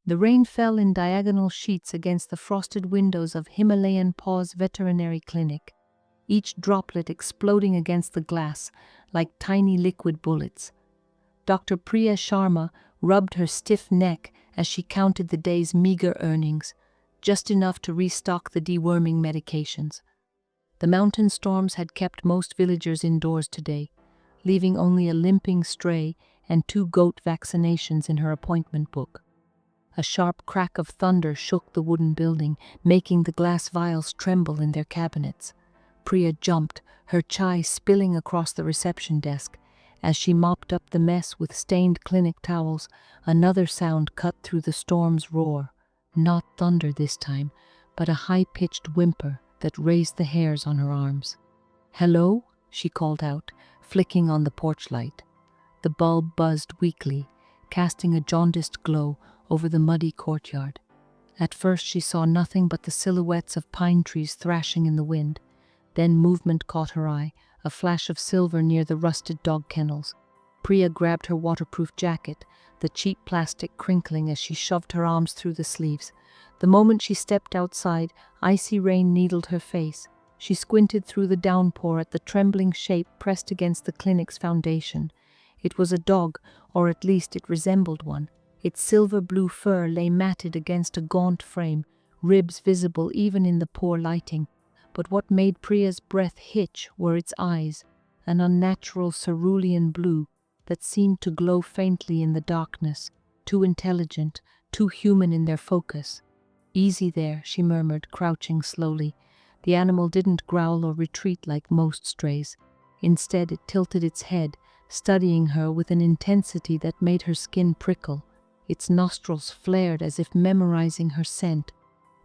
The rain fell in diagonal sheets against the frosted windows of Himalayan Paws Veterinary Clinic, each droplet exploding against the glass like tiny liquid bullets. Dr. Priya Sharma rubbed her stiff neck as she counted the day's meager earnings, just enough to restock the deworming medications. The mountain storms had kept most villagers indoors today, leaving only a limping stray and 2 goat vaccinations in her appointment book. A sharp crack of thunder shook the wooden building, making the glass vials tremble in their cabinets. Priya jumped, her chai spilling across the reception desk. As she mopped up the mess with stained clinic towels, another sound cut through the storm's roar. Not thunder this time, but a high-pitched whimper that raised the hairs on her arms. "Hello?" she called out, flicking on the porch light. The bulb buzzed weakly, casting a jaundiced glow over the muddy courtyard. At first she saw nothing but the silhouettes of pine trees thrashing in the wind. Then movement caught her eye, a flash of silver near the rusted dog kennels. Priya grabbed her waterproof jacket, the cheap plastic crinkling as she shoved her arms through the sleeves. The moment she stepped outside, icy rain needled her face. She squinted through the downpour at the trembling shape pressed against the clinic's foundation. It was a dog, or at least it resembled one. Its silver-blue fur lay matted against a gaunt frame, ribs visible even in the poor lighting. But what made Priya's breath hitch were its eyes, an unnatural cerulean blue that seemed to glow faintly in the darkness, too intelligent, too human in their focus. "Easy there," she murmured, crouching slowly. The animal didn't growl or retreat like most strays. Instead, it tilted its head, studying her with an intensity that made her skin prickle. Its nostrils flared as if memorizing her scent.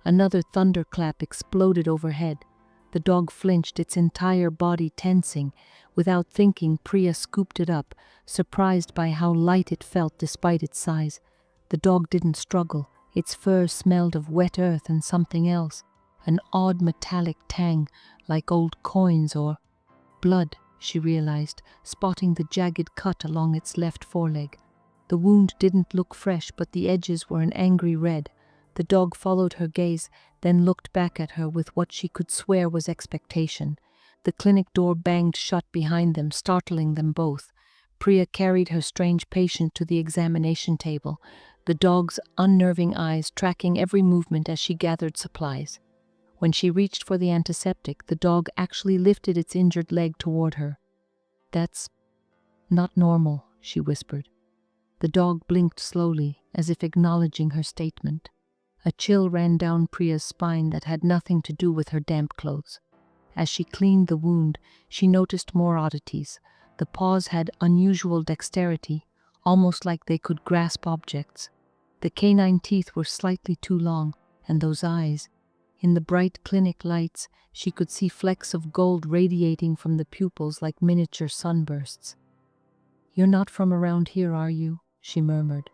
Another thunderclap exploded overhead. The dog flinched, its entire body tensing. Without thinking, Priya scooped it up, surprised by how light it felt despite its size. The dog didn't struggle. Its fur smelled of wet earth and something else, an odd metallic tang, like old coins or blood, she realized, spotting the jagged cut along its left foreleg. The wound didn't look fresh, but the edges were an angry red. The dog followed her gaze, then looked back at her with what she could swear was expectation. The clinic door banged shut behind them, startling them both. Priya carried her strange patient to the examination table, the dog's unnerving eyes tracking every movement as she gathered supplies. When she reached for the antiseptic, the dog actually lifted its injured leg toward her. "That's not normal," she whispered. The dog blinked slowly, as if acknowledging her statement. A chill ran down Priya's spine that had nothing to do with her damp clothes. As she cleaned the wound, she noticed more oddities. The paws had unusual dexterity, almost like they could grasp objects. The canine teeth were slightly too long, and those eyes. In the bright clinic lights, she could see flecks of gold radiating from the pupils like miniature sunbursts. "You're not from around here, are you?" she murmured.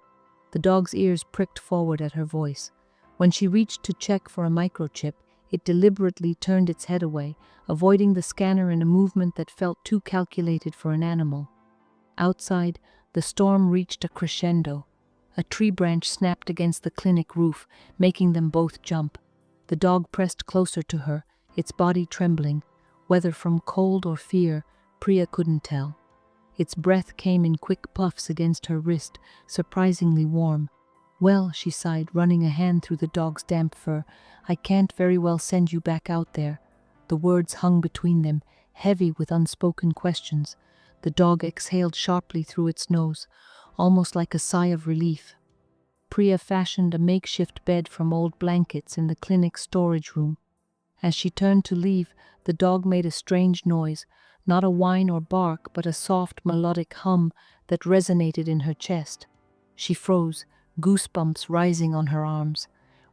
The dog's ears pricked forward at her voice. When she reached to check for a microchip, it deliberately turned its head away, avoiding the scanner in a movement that felt too calculated for an animal. Outside, the storm reached a crescendo. A tree branch snapped against the clinic roof, making them both jump. The dog pressed closer to her, its body trembling. Whether from cold or fear, Priya couldn't tell. Its breath came in quick puffs against her wrist, surprisingly warm. "Well," she sighed, running a hand through the dog's damp fur, "I can't very well send you back out there." The words hung between them, heavy with unspoken questions. The dog exhaled sharply through its nose, almost like a sigh of relief. Priya fashioned a makeshift bed from old blankets in the clinic's storage room. As she turned to leave, the dog made a strange noise, not a whine or bark, but a soft, melodic hum that resonated in her chest. She froze, goosebumps rising on her arms.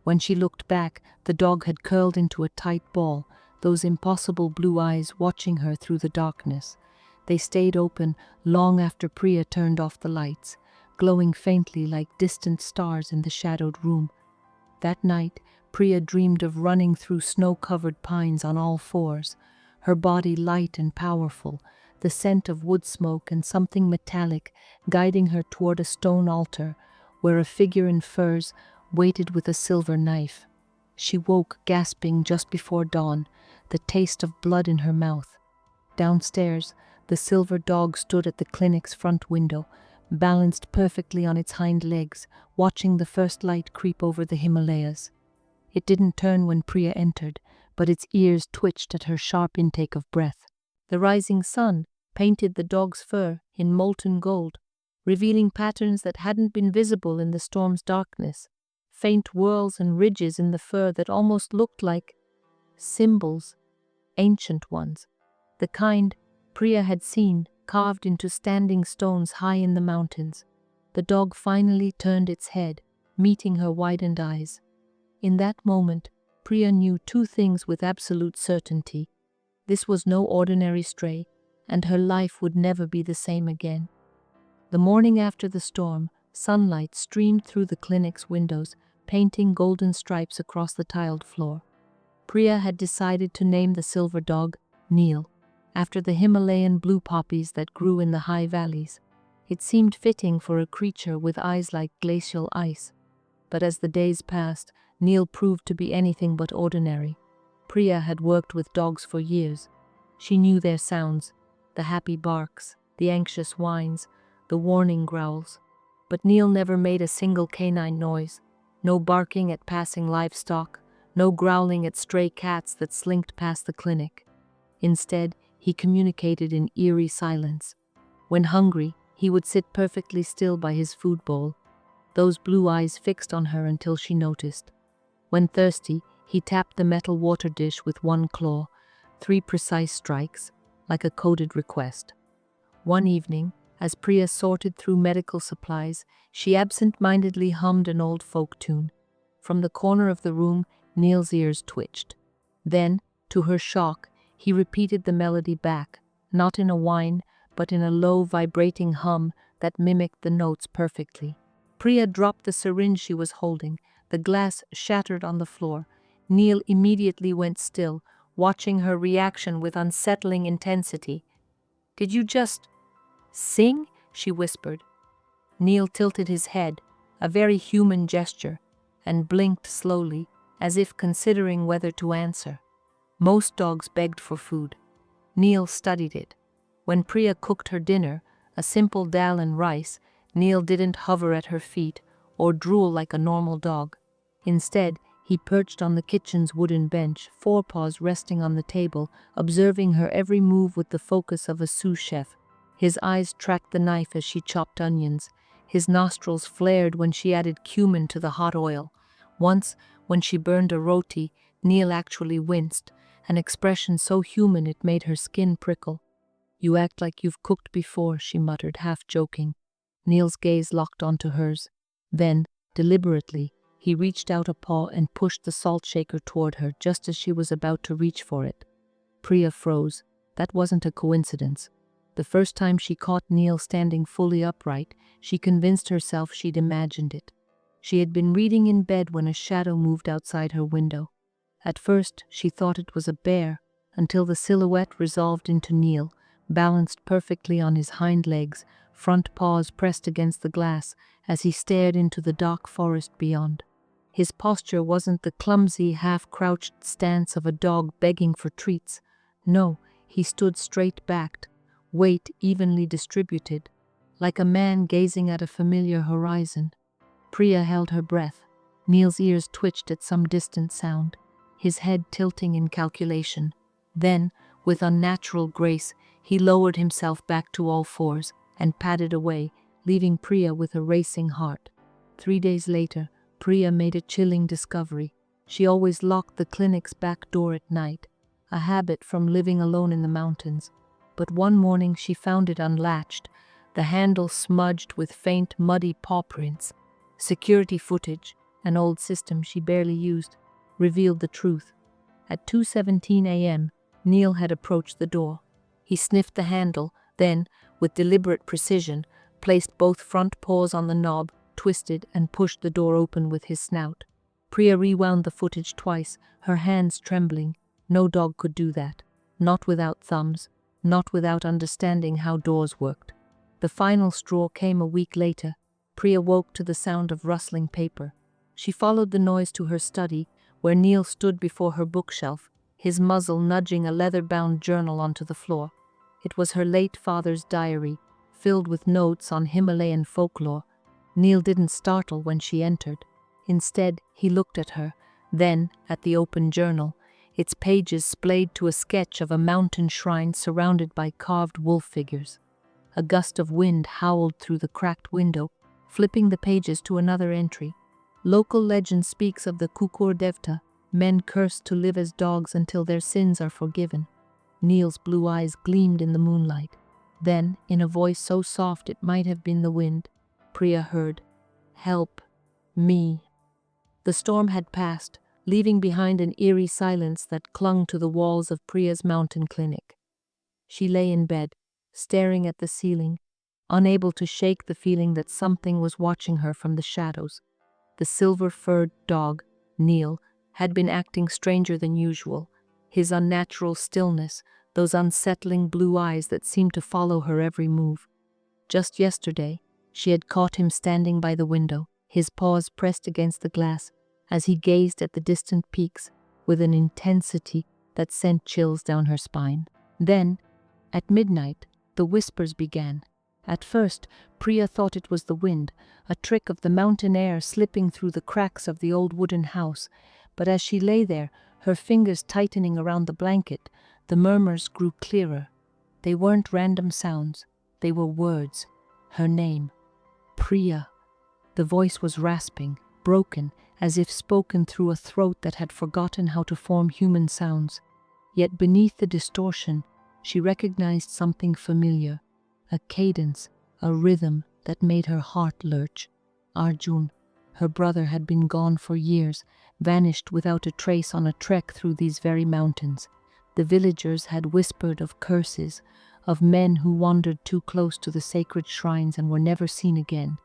When she looked back, the dog had curled into a tight ball, those impossible blue eyes watching her through the darkness. They stayed open long after Priya turned off the lights, glowing faintly like distant stars in the shadowed room. That night, Priya dreamed of running through snow-covered pines on all fours, her body light and powerful, the scent of wood smoke and something metallic guiding her toward a stone altar, where a figure in furs, weighted with a silver knife. She woke, gasping just before dawn, the taste of blood in her mouth. Downstairs, the silver dog stood at the clinic's front window, balanced perfectly on its hind legs, watching the first light creep over the Himalayas. It didn't turn when Priya entered, but its ears twitched at her sharp intake of breath. The rising sun painted the dog's fur in molten gold, revealing patterns that hadn't been visible in the storm's darkness, faint whorls and ridges in the fur that almost looked like symbols, ancient ones, the kind Priya had seen carved into standing stones high in the mountains. The dog finally turned its head, meeting her widened eyes. In that moment, Priya knew two things with absolute certainty. This was no ordinary stray, and her life would never be the same again. The morning after the storm, sunlight streamed through the clinic's windows, painting golden stripes across the tiled floor. Priya had decided to name the silver dog Neel, after the Himalayan blue poppies that grew in the high valleys. It seemed fitting for a creature with eyes like glacial ice. But as the days passed, Neel proved to be anything but ordinary. Priya had worked with dogs for years. She knew their sounds, the happy barks, the anxious whines, the warning growls. But Neel never made a single canine noise. No barking at passing livestock, no growling at stray cats that slinked past the clinic. Instead, he communicated in eerie silence. When hungry, he would sit perfectly still by his food bowl, those blue eyes fixed on her until she noticed. When thirsty, he tapped the metal water dish with one claw, 3 precise strikes, like a coded request. One evening, as Priya sorted through medical supplies, she absent-mindedly hummed an old folk tune. From the corner of the room, Neel's ears twitched. Then, to her shock, he repeated the melody back, not in a whine, but in a low, vibrating hum that mimicked the notes perfectly. Priya dropped the syringe she was holding. The glass shattered on the floor. Neel immediately went still, watching her reaction with unsettling intensity. "Did you just sing?" she whispered. Neel tilted his head, a very human gesture, and blinked slowly, as if considering whether to answer. Most dogs begged for food. Neel studied it. When Priya cooked her dinner, a simple dal and rice, Neel didn't hover at her feet or drool like a normal dog. Instead, he perched on the kitchen's wooden bench, forepaws resting on the table, observing her every move with the focus of a sous chef. His eyes tracked the knife as she chopped onions. His nostrils flared when she added cumin to the hot oil. Once, when she burned a roti, Neel actually winced, an expression so human it made her skin prickle. "You act like you've cooked before," she muttered, half joking. Neel's gaze locked onto hers. Then, deliberately, he reached out a paw and pushed the salt shaker toward her just as she was about to reach for it. Priya froze. That wasn't a coincidence. The first time she caught Neel standing fully upright, she convinced herself she'd imagined it. She had been reading in bed when a shadow moved outside her window. At first, she thought it was a bear, until the silhouette resolved into Neel, balanced perfectly on his hind legs, front paws pressed against the glass as he stared into the dark forest beyond. His posture wasn't the clumsy, half-crouched stance of a dog begging for treats. No, he stood straight-backed, weight evenly distributed, like a man gazing at a familiar horizon. Priya held her breath. Neel's ears twitched at some distant sound, his head tilting in calculation. Then, with unnatural grace, he lowered himself back to all fours and padded away, leaving Priya with a racing heart. 3 days later, Priya made a chilling discovery. She always locked the clinic's back door at night, a habit from living alone in the mountains. But one morning she found it unlatched, the handle smudged with faint, muddy paw prints. Security footage, an old system she barely used, revealed the truth. At 2:17 a.m., Neel had approached the door. He sniffed the handle, then, with deliberate precision, placed both front paws on the knob, twisted and pushed the door open with his snout. Priya rewound the footage twice, her hands trembling. No dog could do that. Not without thumbs, not without understanding how doors worked. The final straw came a week later. Priya woke to the sound of rustling paper. She followed the noise to her study, where Neel stood before her bookshelf, his muzzle nudging a leather-bound journal onto the floor. It was her late father's diary, filled with notes on Himalayan folklore. Neel didn't startle when she entered. Instead, he looked at her, then at the open journal, its pages splayed to a sketch of a mountain shrine surrounded by carved wolf figures. A gust of wind howled through the cracked window, flipping the pages to another entry. Local legend speaks of the Kukur Devta, men cursed to live as dogs until their sins are forgiven. Neel's blue eyes gleamed in the moonlight. Then, in a voice so soft it might have been the wind, Priya heard, "Help me." The storm had passed, leaving behind an eerie silence that clung to the walls of Priya's mountain clinic. She lay in bed, staring at the ceiling, unable to shake the feeling that something was watching her from the shadows. The silver-furred dog, Neel, had been acting stranger than usual. His unnatural stillness, those unsettling blue eyes that seemed to follow her every move. Just yesterday, she had caught him standing by the window, his paws pressed against the glass, as he gazed at the distant peaks with an intensity that sent chills down her spine. Then, at midnight, the whispers began. At first, Priya thought it was the wind, a trick of the mountain air slipping through the cracks of the old wooden house, but as she lay there, her fingers tightening around the blanket, the murmurs grew clearer. They weren't random sounds, they were words. Her name, Priya. The voice was rasping, broken, as if spoken through a throat that had forgotten how to form human sounds. Yet beneath the distortion, she recognized something familiar, a cadence, a rhythm that made her heart lurch. Arjun, her brother, had been gone for years, vanished without a trace on a trek through these very mountains. The villagers had whispered of curses, of men who wandered too close to the sacred shrines and were never seen again.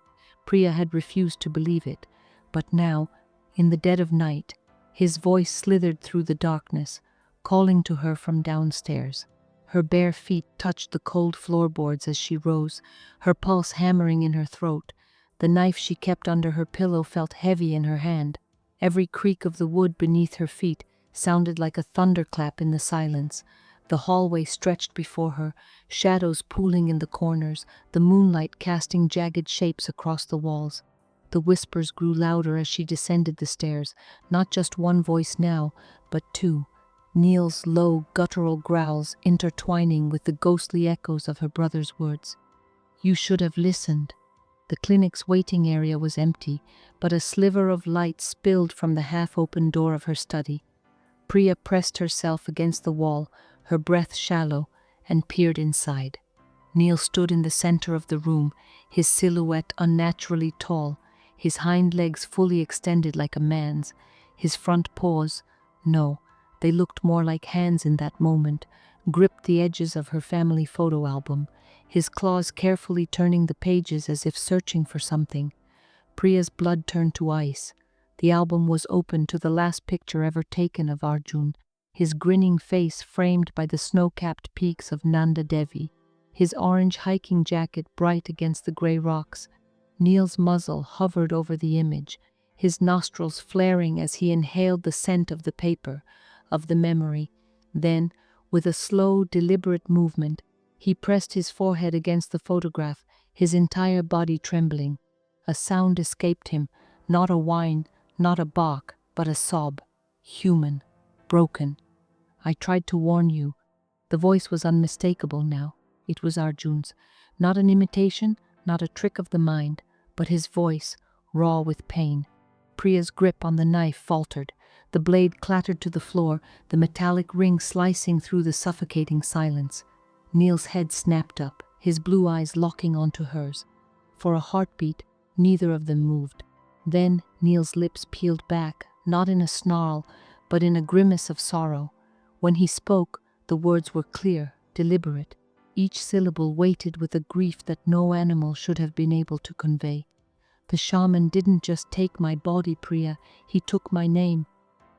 Priya had refused to believe it, but now, in the dead of night, his voice slithered through the darkness, calling to her from downstairs. Her bare feet touched the cold floorboards as she rose, her pulse hammering in her throat. The knife she kept under her pillow felt heavy in her hand. Every creak of the wood beneath her feet sounded like a thunderclap in the silence. The hallway stretched before her, shadows pooling in the corners, the moonlight casting jagged shapes across the walls. The whispers grew louder as she descended the stairs, not just one voice now, but two. Neel's low, guttural growls intertwining with the ghostly echoes of her brother's words. "You should have listened." The clinic's waiting area was empty, but a sliver of light spilled from the half-open door of her study. Priya pressed herself against the wall, her breath shallow, and peered inside. Neel stood in the center of the room, his silhouette unnaturally tall, his hind legs fully extended like a man's, his front paws, no, they looked more like hands in that moment, gripped the edges of her family photo album, his claws carefully turning the pages as if searching for something. Priya's blood turned to ice. The album was open to the last picture ever taken of Arjun, his grinning face framed by the snow-capped peaks of Nanda Devi, his orange hiking jacket bright against the gray rocks. Neel's muzzle hovered over the image, his nostrils flaring as he inhaled the scent of the paper, of the memory. Then, with a slow, deliberate movement, he pressed his forehead against the photograph, his entire body trembling. A sound escaped him, not a whine, not a bark, but a sob. Human, broken. "I tried to warn you." The voice was unmistakable now. It was Arjun's. Not an imitation, not a trick of the mind, but his voice, raw with pain. Priya's grip on the knife faltered. The blade clattered to the floor, the metallic ring slicing through the suffocating silence. Neel's head snapped up, his blue eyes locking onto hers. For a heartbeat, neither of them moved. Then Neel's lips peeled back, not in a snarl, but in a grimace of sorrow. When he spoke, the words were clear, deliberate, each syllable weighted with a grief that no animal should have been able to convey. "The shaman didn't just take my body, Priya, he took my name."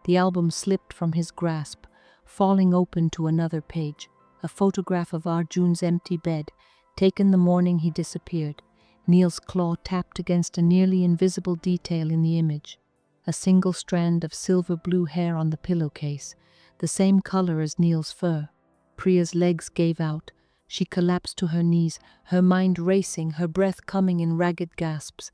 The album slipped from his grasp, falling open to another page, a photograph of Arjun's empty bed, taken the morning he disappeared. Neel's claw tapped against a nearly invisible detail in the image. a single strand of silver blue hair on the pillowcase, the same color as Neel's fur. Priya's legs gave out. She collapsed to her knees, her mind racing, her breath coming in ragged gasps.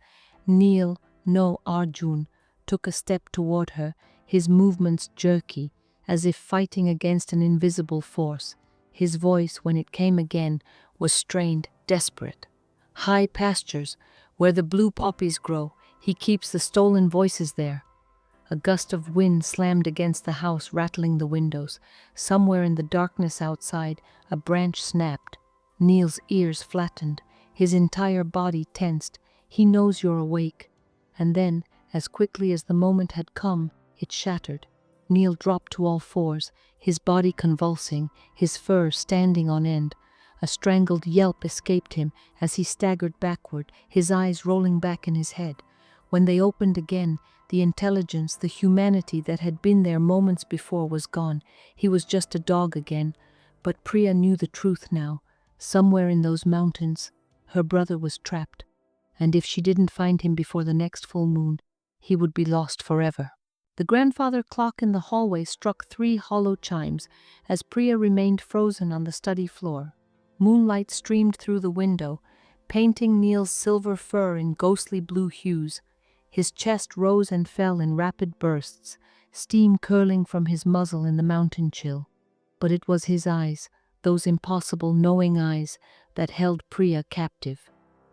Neel, no, Arjun, took a step toward her, his movements jerky, as if fighting against an invisible force. His voice, when it came again, was strained, desperate. High pastures, where the blue poppies grow, he keeps the stolen voices there. A gust of wind slammed against the house, rattling the windows. Somewhere in the darkness outside, a branch snapped. Neel's ears flattened, his entire body tensed. He knows you're awake. And then, as quickly as the moment had come, it shattered. Neel dropped to all fours, his body convulsing, his fur standing on end. A strangled yelp escaped him as he staggered backward, his eyes rolling back in his head. When they opened again, the intelligence, the humanity that had been there moments before was gone. He was just a dog again. But Priya knew the truth now. Somewhere in those mountains, her brother was trapped. And if she didn't find him before the next full moon, he would be lost forever. The grandfather clock in the hallway struck 3 hollow chimes as Priya remained frozen on the study floor. Moonlight streamed through the window, painting Neel's silver fur in ghostly blue hues. His chest rose and fell in rapid bursts, steam curling from his muzzle in the mountain chill. But it was his eyes, those impossible knowing eyes, that held Priya captive.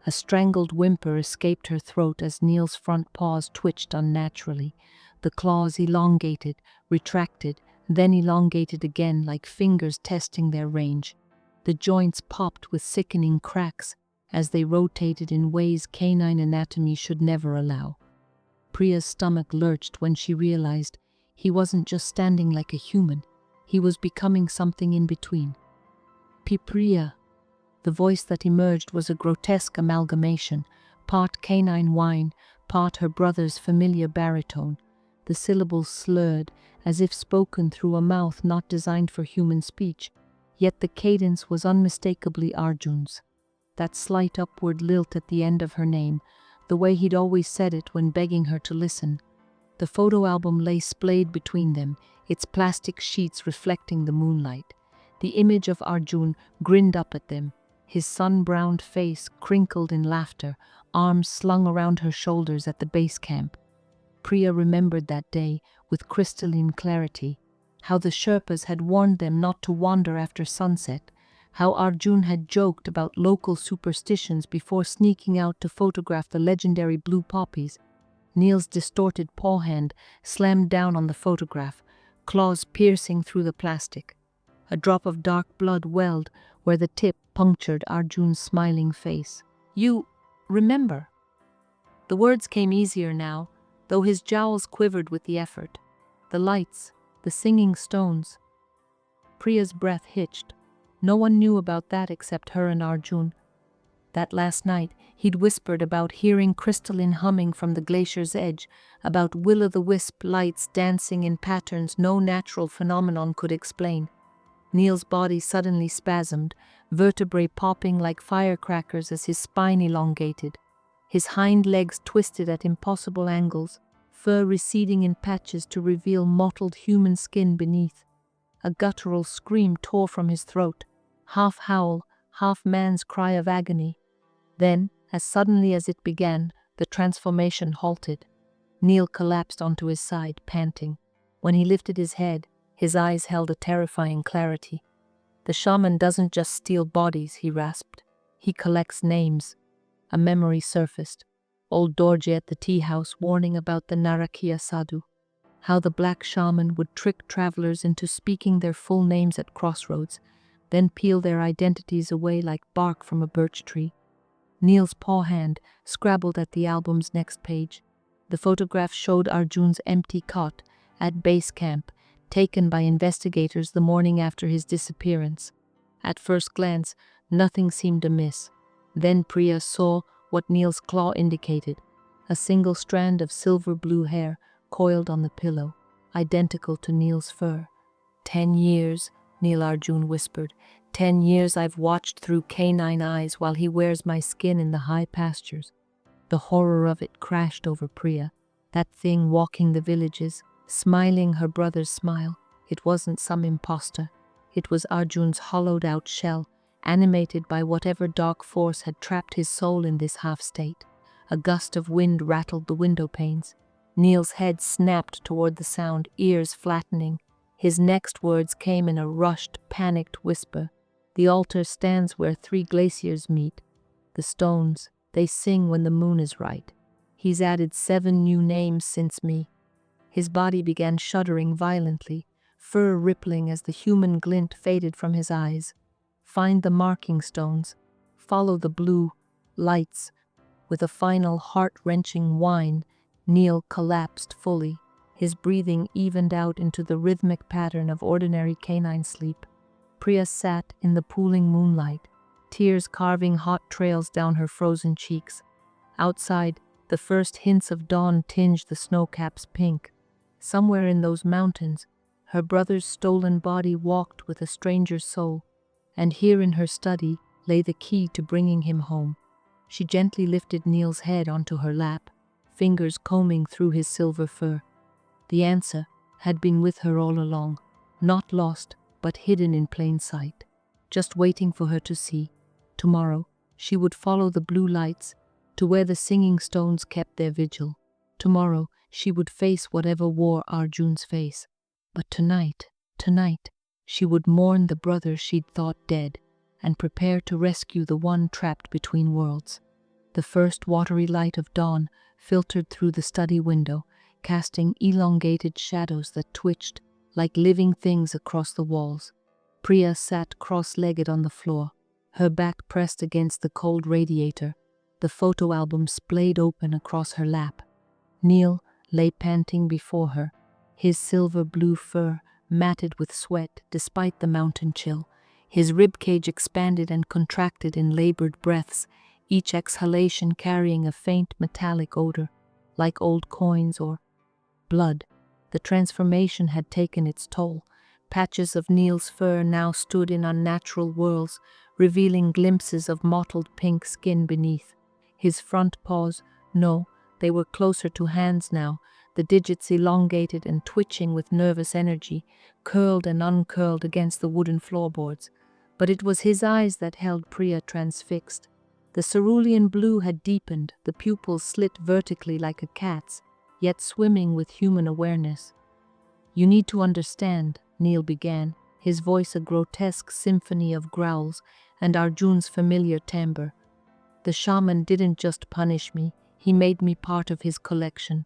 A strangled whimper escaped her throat as Neel's front paws twitched unnaturally. The claws elongated, retracted, then elongated again like fingers testing their range. The joints popped with sickening cracks as they rotated in ways canine anatomy should never allow. Priya's stomach lurched when she realized he wasn't just standing like a human, he was becoming something in between. Priya. The voice that emerged was a grotesque amalgamation, part canine whine, part her brother's familiar baritone. The syllables slurred, as if spoken through a mouth not designed for human speech, yet the cadence was unmistakably Arjun's. That slight upward lilt at the end of her name, the way he'd always said it when begging her to listen. The photo album lay splayed between them, its plastic sheets reflecting the moonlight. The image of Arjun grinned up at them, his sun-browned face crinkled in laughter, arms slung around her shoulders at the base camp. Priya remembered that day with crystalline clarity, how the Sherpas had warned them not to wander after sunset, how Arjun had joked about local superstitions before sneaking out to photograph the legendary blue poppies. Neel's distorted paw hand slammed down on the photograph, claws piercing through the plastic. A drop of dark blood welled where the tip punctured Arjun's smiling face. "You remember?" The words came easier now, though his jowls quivered with the effort. The lights, the singing stones. Priya's breath hitched. No one knew about that except her and Arjun. That last night, he'd whispered about hearing crystalline humming from the glacier's edge, about will-o'-the-wisp lights dancing in patterns no natural phenomenon could explain. Neel's body suddenly spasmed, vertebrae popping like firecrackers as his spine elongated. His hind legs twisted at impossible angles, fur receding in patches to reveal mottled human skin beneath. A guttural scream tore from his throat, half howl, half man's cry of agony. Then, as suddenly as it began, the transformation halted. Neel collapsed onto his side, panting. When he lifted his head, his eyes held a terrifying clarity. "The shaman doesn't just steal bodies," he rasped. "He collects names." A memory surfaced. Old Dorje at the tea house warning about the Narakia sadhu. How the black shaman would trick travelers into speaking their full names at crossroads, then peel their identities away like bark from a birch tree. Neel's paw hand scrabbled at the album's next page. The photograph showed Arjun's empty cot at base camp, taken by investigators the morning after his disappearance. At first glance, nothing seemed amiss. Then Priya saw what Neel's claw indicated, a single strand of silver blue hair coiled on the pillow, identical to Neel's fur. 10 years, Neel Arjun whispered. 10 years I've watched through canine eyes while he wears my skin in the high pastures. The horror of it crashed over Priya. That thing walking the villages, smiling her brother's smile. It wasn't some imposter. It was Arjun's hollowed-out shell, animated by whatever dark force had trapped his soul in this half-state. A gust of wind rattled the window panes. Neel's head snapped toward the sound, ears flattening. His next words came in a rushed, panicked whisper. The altar stands where 3 glaciers meet. The stones, they sing when the moon is right. He's added 7 new names since me. His body began shuddering violently, fur rippling as the human glint faded from his eyes. Find the marking stones. Follow the blue lights. With a final heart-wrenching whine, Neel collapsed fully. His breathing evened out into the rhythmic pattern of ordinary canine sleep. Priya sat in the pooling moonlight, tears carving hot trails down her frozen cheeks. Outside, the first hints of dawn tinged the snowcaps pink. Somewhere in those mountains, her brother's stolen body walked with a stranger's soul, and here in her study lay the key to bringing him home. She gently lifted Neel's head onto her lap, fingers combing through his silver fur. The answer had been with her all along, not lost, but hidden in plain sight, just waiting for her to see. Tomorrow, she would follow the blue lights to where the singing stones kept their vigil. Tomorrow, she would face whatever wore Arjun's face. But tonight, she would mourn the brother she'd thought dead and prepare to rescue the one trapped between worlds. The first watery light of dawn filtered through the study window, casting elongated shadows that twitched like living things across the walls. Priya sat cross-legged on the floor, her back pressed against the cold radiator, the photo album splayed open across her lap. Neel lay panting before her, his silver-blue fur matted with sweat despite the mountain chill. His ribcage expanded and contracted in labored breaths, each exhalation carrying a faint metallic odor, like old coins or blood. The transformation had taken its toll. Patches of Neel's fur now stood in unnatural whirls, revealing glimpses of mottled pink skin beneath. His front paws, no, they were closer to hands now, the digits elongated and twitching with nervous energy, curled and uncurled against the wooden floorboards. But it was his eyes that held Priya transfixed. The cerulean blue had deepened, the pupils slit vertically like a cat's, yet swimming with human awareness. "You need to understand," Neel began, his voice a grotesque symphony of growls and Arjun's familiar timbre. "The shaman didn't just punish me, he made me part of his collection."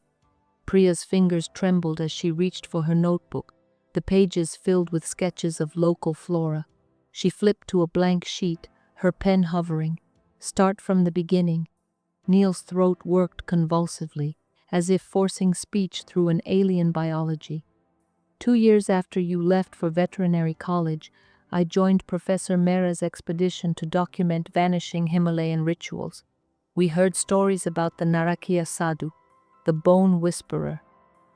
Priya's fingers trembled as she reached for her notebook, the pages filled with sketches of local flora. She flipped to a blank sheet, her pen hovering. "Start from the beginning." Neel's throat worked convulsively, as if forcing speech through an alien biology. 2 years after you left for veterinary college, I joined Professor Mehra's expedition to document vanishing Himalayan rituals. We heard stories about the Narakia Sadhu, the bone whisperer.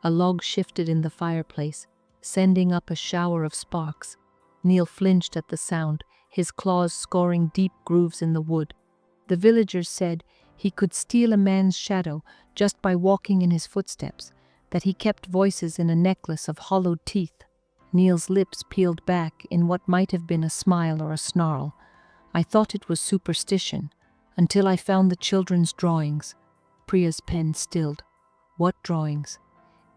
A log shifted in the fireplace, sending up a shower of sparks. Neel flinched at the sound, his claws scoring deep grooves in the wood. The villagers said he could steal a man's shadow just by walking in his footsteps, that he kept voices in a necklace of hollowed teeth. Neel's lips peeled back in what might have been a smile or a snarl. I thought it was superstition, until I found the children's drawings. Priya's pen stilled. What drawings?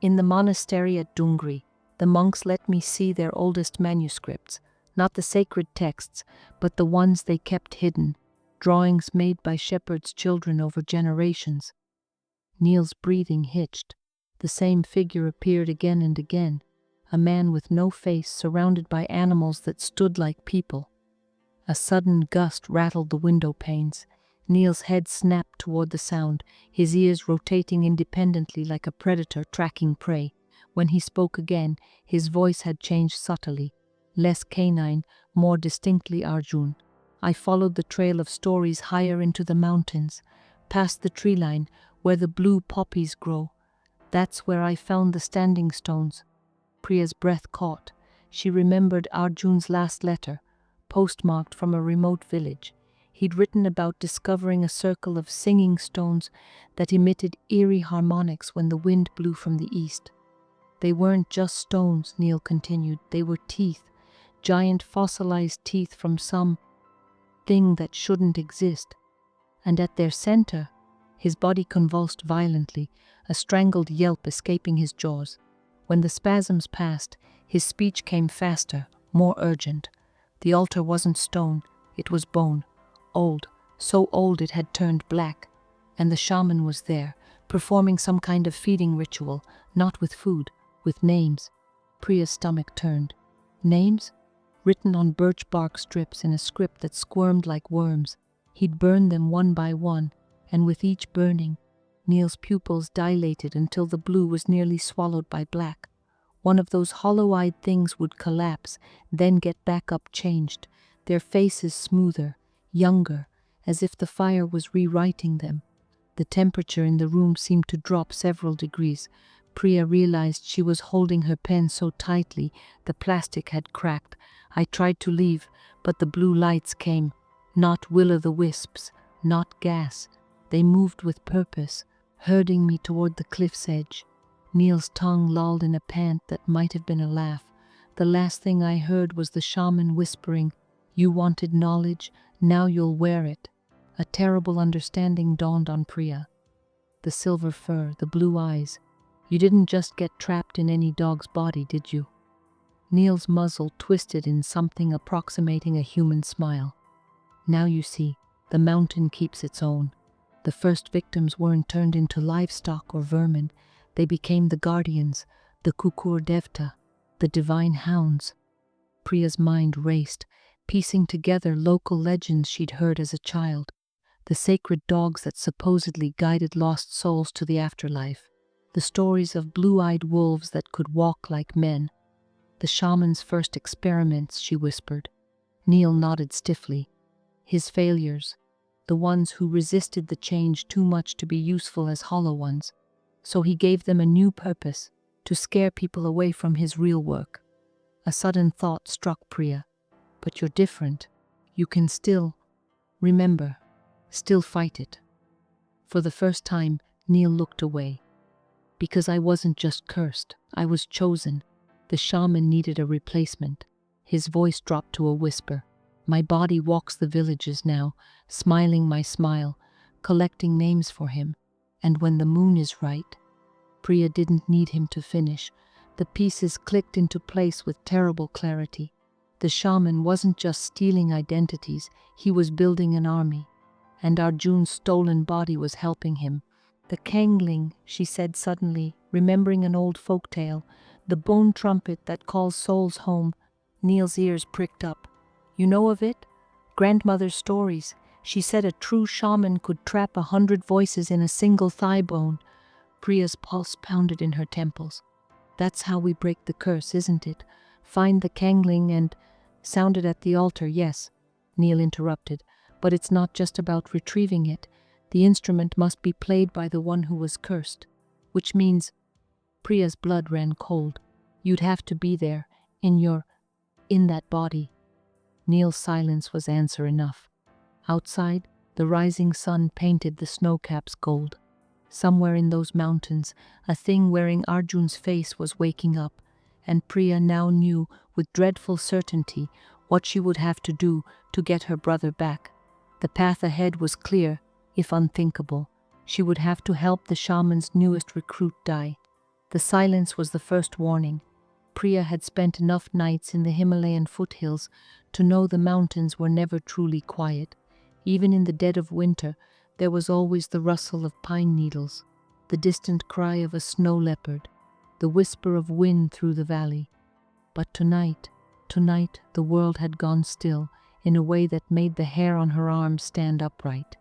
In the monastery at Dungri, the monks let me see their oldest manuscripts, not the sacred texts, but the ones they kept hidden, drawings made by shepherds' children over generations. Neel's breathing hitched. The same figure appeared again and again, a man with no face surrounded by animals that stood like people. A sudden gust rattled the window panes. Neel's head snapped toward the sound, his ears rotating independently like a predator tracking prey. When he spoke again, his voice had changed subtly, less canine, more distinctly Arjun. I followed the trail of stories higher into the mountains, past the tree line where the blue poppies grow. That's where I found the standing stones. Priya's breath caught. She remembered Arjun's last letter, postmarked from a remote village. He'd written about discovering a circle of singing stones that emitted eerie harmonics when the wind blew from the east. They weren't just stones, Neel continued, they were teeth, giant fossilized teeth from some thing that shouldn't exist. And at their center, his body convulsed violently, a strangled yelp escaping his jaws. When the spasms passed, his speech came faster, more urgent. The altar wasn't stone, it was bone, old, so old it had turned black. And the shaman was there, performing some kind of feeding ritual, not with food, with names. Priya's stomach turned. Names? Written on birch bark strips in a script that squirmed like worms. He'd burned them one by one, and with each burning, Neel's pupils dilated until the blue was nearly swallowed by black. One of those hollow-eyed things would collapse, then get back up changed, their faces smoother, younger, as if the fire was rewriting them. The temperature in the room seemed to drop several degrees. Priya realized she was holding her pen so tightly the plastic had cracked. I tried to leave, but the blue lights came. Not will-o'-the-wisps, not gas. They moved with purpose, herding me toward the cliff's edge. Neel's tongue lolled in a pant that might have been a laugh. The last thing I heard was the shaman whispering, "You wanted knowledge, now you'll wear it." A terrible understanding dawned on Priya. The silver fur, the blue eyes. You didn't just get trapped in any dog's body, did you? Neel's muzzle twisted in something approximating a human smile. Now you see, the mountain keeps its own. The first victims weren't turned into livestock or vermin. They became the guardians, the kukur devta, the divine hounds. Priya's mind raced, piecing together local legends she'd heard as a child. The sacred dogs that supposedly guided lost souls to the afterlife. The stories of blue-eyed wolves that could walk like men. The shaman's first experiments, she whispered. Neel nodded stiffly. His failures, the ones who resisted the change too much to be useful as hollow ones. So he gave them a new purpose, to scare people away from his real work. A sudden thought struck Priya. But you're different. You can still, remember, still fight it. For the first time, Neel looked away. Because I wasn't just cursed, I was chosen. The shaman needed a replacement. His voice dropped to a whisper. My body walks the villages now, smiling my smile, collecting names for him. And when the moon is right, Priya didn't need him to finish. The pieces clicked into place with terrible clarity. The shaman wasn't just stealing identities, he was building an army. And Arjun's stolen body was helping him. The kangling, she said suddenly, remembering an old folk tale, the bone trumpet that calls souls home. Neel's ears pricked up. You know of it? Grandmother's stories. She said a true shaman could trap 100 voices in a single thigh bone. Priya's pulse pounded in her temples. That's how we break the curse, isn't it? Find the kangling and sound it at the altar, yes, Neel interrupted. But it's not just about retrieving it. The instrument must be played by the one who was cursed. Which means Priya's blood ran cold. You'd have to be there, in that body. Neel's silence was answer enough. Outside, the rising sun painted the snowcaps gold. Somewhere in those mountains, a thing wearing Arjun's face was waking up, and Priya now knew with dreadful certainty what she would have to do to get her brother back. The path ahead was clear, if unthinkable. She would have to help the shaman's newest recruit die. The silence was the first warning. Priya had spent enough nights in the Himalayan foothills to know the mountains were never truly quiet. Even in the dead of winter, there was always the rustle of pine needles, the distant cry of a snow leopard, the whisper of wind through the valley. But tonight, the world had gone still in a way that made the hair on her arms stand upright.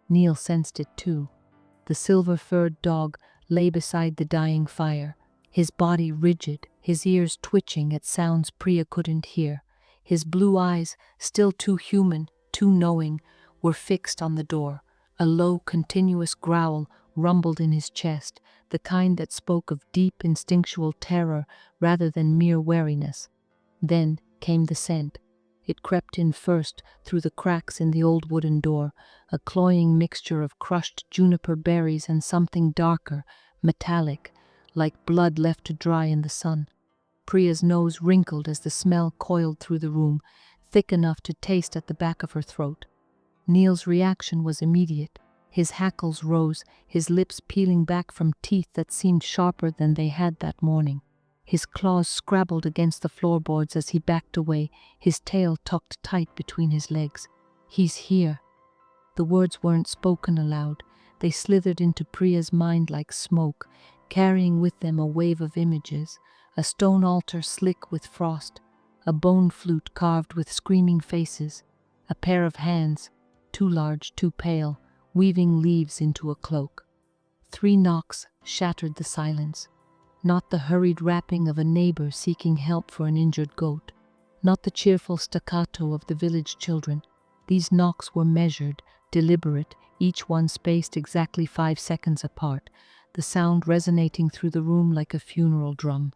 Neel sensed it too. The silver-furred dog lay beside the dying fire, his body rigid, his ears twitching at sounds Priya couldn't hear. His blue eyes, still too human, too knowing, were fixed on the door. A low, continuous growl rumbled in his chest, the kind that spoke of deep instinctual terror rather than mere wariness. Then came the scent. It crept in first, through the cracks in the old wooden door, a cloying mixture of crushed juniper berries and something darker, metallic, like blood left to dry in the sun. Priya's nose wrinkled as the smell coiled through the room, thick enough to taste at the back of her throat. Neel's reaction was immediate. His hackles rose, his lips peeling back from teeth that seemed sharper than they had that morning. His claws scrabbled against the floorboards as he backed away, his tail tucked tight between his legs. "He's here." The words weren't spoken aloud. They slithered into Priya's mind like smoke, carrying with them a wave of images. A stone altar slick with frost, a bone flute carved with screaming faces, a pair of hands, too large, too pale, weaving leaves into a cloak. 3 knocks shattered the silence. Not the hurried rapping of a neighbor seeking help for an injured goat. Not the cheerful staccato of the village children. These knocks were measured, deliberate, each one spaced exactly 5 seconds apart, the sound resonating through the room like a funeral drum.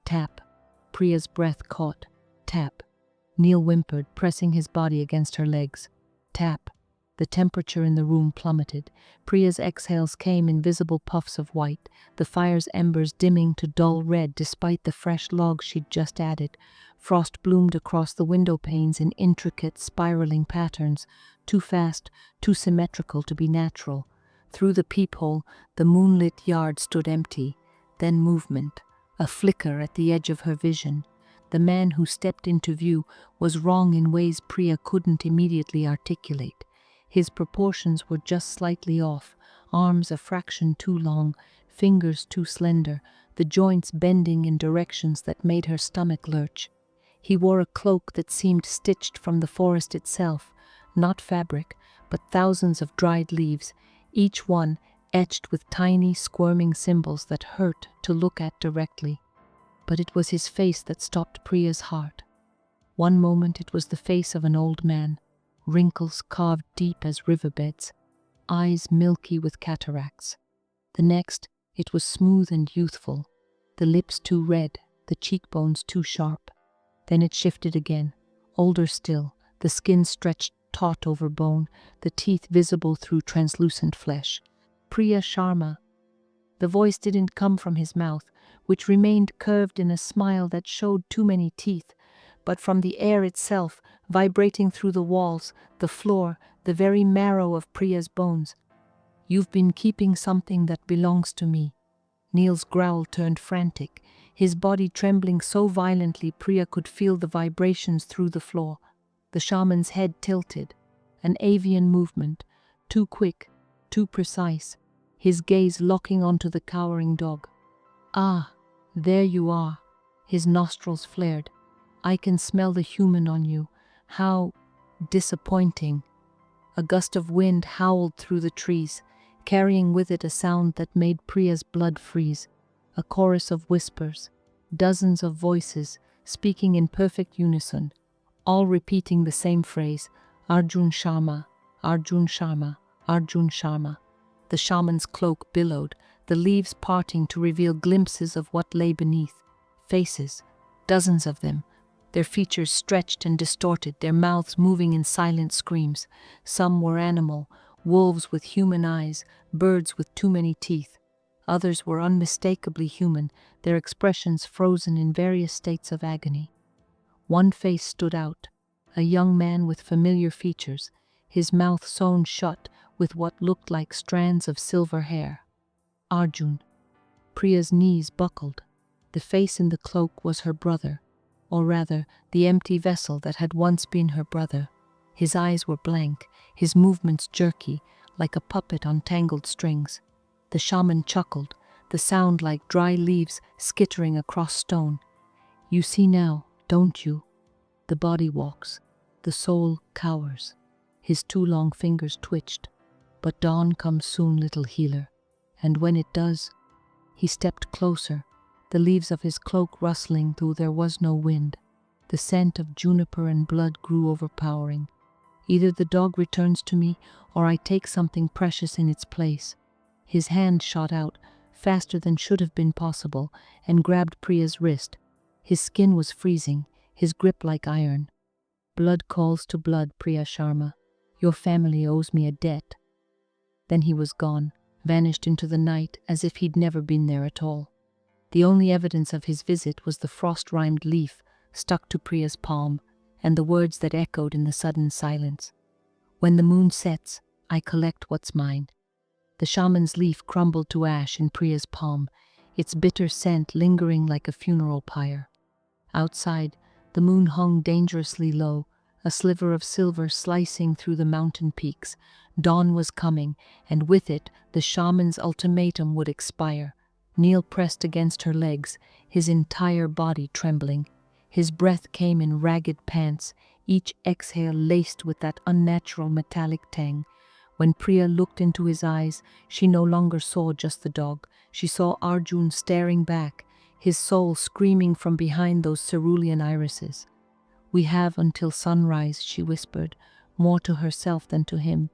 Tap. Priya's breath caught. Tap. Neel whimpered, pressing his body against her legs. Tap. The temperature in the room plummeted. Priya's exhales came in visible puffs of white, the fire's embers dimming to dull red despite the fresh logs she'd just added. Frost bloomed across the window panes in intricate, spiraling patterns, too fast, too symmetrical to be natural. Through the peephole, the moonlit yard stood empty. Then movement, a flicker at the edge of her vision. The man who stepped into view was wrong in ways Priya couldn't immediately articulate. His proportions were just slightly off, arms a fraction too long, fingers too slender, the joints bending in directions that made her stomach lurch. He wore a cloak that seemed stitched from the forest itself, not fabric, but thousands of dried leaves, each one etched with tiny, squirming symbols that hurt to look at directly. But it was his face that stopped Priya's heart. One moment it was the face of an old man, wrinkles carved deep as riverbeds, eyes milky with cataracts. The next, it was smooth and youthful, the lips too red, the cheekbones too sharp. Then it shifted again, older still, the skin stretched taut over bone, the teeth visible through translucent flesh. Priya Sharma. The voice didn't come from his mouth, which remained curved in a smile that showed too many teeth, but from the air itself, vibrating through the walls, the floor, the very marrow of Priya's bones. "You've been keeping something that belongs to me." Neel's growl turned frantic, his body trembling so violently Priya could feel the vibrations through the floor. The shaman's head tilted, an avian movement, too quick, too precise, his gaze locking onto the cowering dog. "Ah, there you are." His nostrils flared. "I can smell the human on you. How disappointing." A gust of wind howled through the trees, carrying with it a sound that made Priya's blood freeze. A chorus of whispers, dozens of voices speaking in perfect unison, all repeating the same phrase, "Arjun Sharma, Arjun Sharma, Arjun Sharma." The shaman's cloak billowed, the leaves parting to reveal glimpses of what lay beneath. Faces, dozens of them, their features stretched and distorted, their mouths moving in silent screams. Some were animal, wolves with human eyes, birds with too many teeth. Others were unmistakably human, their expressions frozen in various states of agony. One face stood out, a young man with familiar features, his mouth sewn shut with what looked like strands of silver hair. Arjun. Priya's knees buckled. The face in the cloak was her brother, or rather, the empty vessel that had once been her brother. His eyes were blank, his movements jerky, like a puppet on tangled strings. The shaman chuckled, the sound like dry leaves skittering across stone. "You see now, don't you? The body walks, the soul cowers." His 2 long fingers twitched. "But dawn comes soon, little healer, and when it does..." He stepped closer, the leaves of his cloak rustling though there was no wind. The scent of juniper and blood grew overpowering. "Either the dog returns to me, or I take something precious in its place." His hand shot out, faster than should have been possible, and grabbed Priya's wrist. His skin was freezing, his grip like iron. Blood calls to blood, Priya Sharma. Your family owes me a debt. Then he was gone, vanished into the night as if he'd never been there at all. The only evidence of his visit was the frost-rimed leaf stuck to Priya's palm and the words that echoed in the sudden silence. When the moon sets, I collect what's mine. The shaman's leaf crumbled to ash in Priya's palm, its bitter scent lingering like a funeral pyre. Outside, the moon hung dangerously low, a sliver of silver slicing through the mountain peaks. Dawn was coming, and with it, the shaman's ultimatum would expire. Neel pressed against her legs, his entire body trembling. His breath came in ragged pants, each exhale laced with that unnatural metallic tang. When Priya looked into his eyes, she no longer saw just the dog. She saw Arjun staring back, his soul screaming from behind those cerulean irises. We have until sunrise, she whispered, more to herself than to him.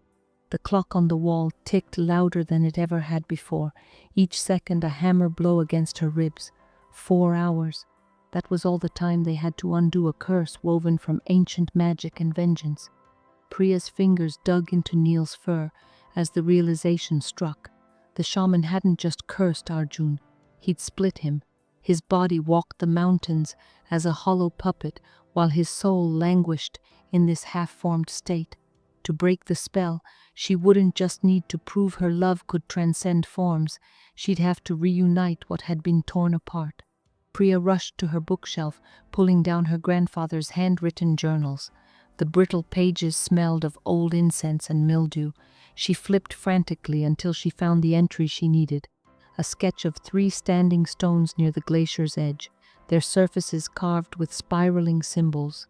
The clock on the wall ticked louder than it ever had before, each second a hammer blow against her ribs. 4 hours. That was all the time they had to undo a curse woven from ancient magic and vengeance. Priya's fingers dug into Neel's fur as the realization struck. The shaman hadn't just cursed Arjun, he'd split him. His body walked the mountains as a hollow puppet while his soul languished in this half-formed state. To break the spell, she wouldn't just need to prove her love could transcend forms, she'd have to reunite what had been torn apart. Priya rushed to her bookshelf, pulling down her grandfather's handwritten journals. The brittle pages smelled of old incense and mildew. She flipped frantically until she found the entry she needed. A sketch of 3 standing stones near the glacier's edge, their surfaces carved with spiraling symbols.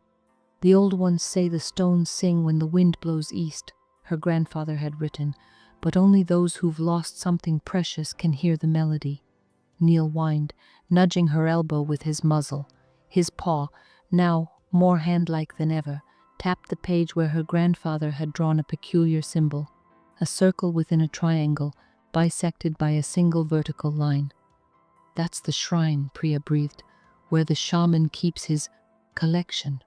The old ones say the stones sing when the wind blows east, her grandfather had written, but only those who've lost something precious can hear the melody. Neel whined, nudging her elbow with his muzzle. His paw, now more hand-like than ever, tapped the page where her grandfather had drawn a peculiar symbol, a circle within a triangle, bisected by a single vertical line. That's the shrine, Priya breathed, where the shaman keeps his collection.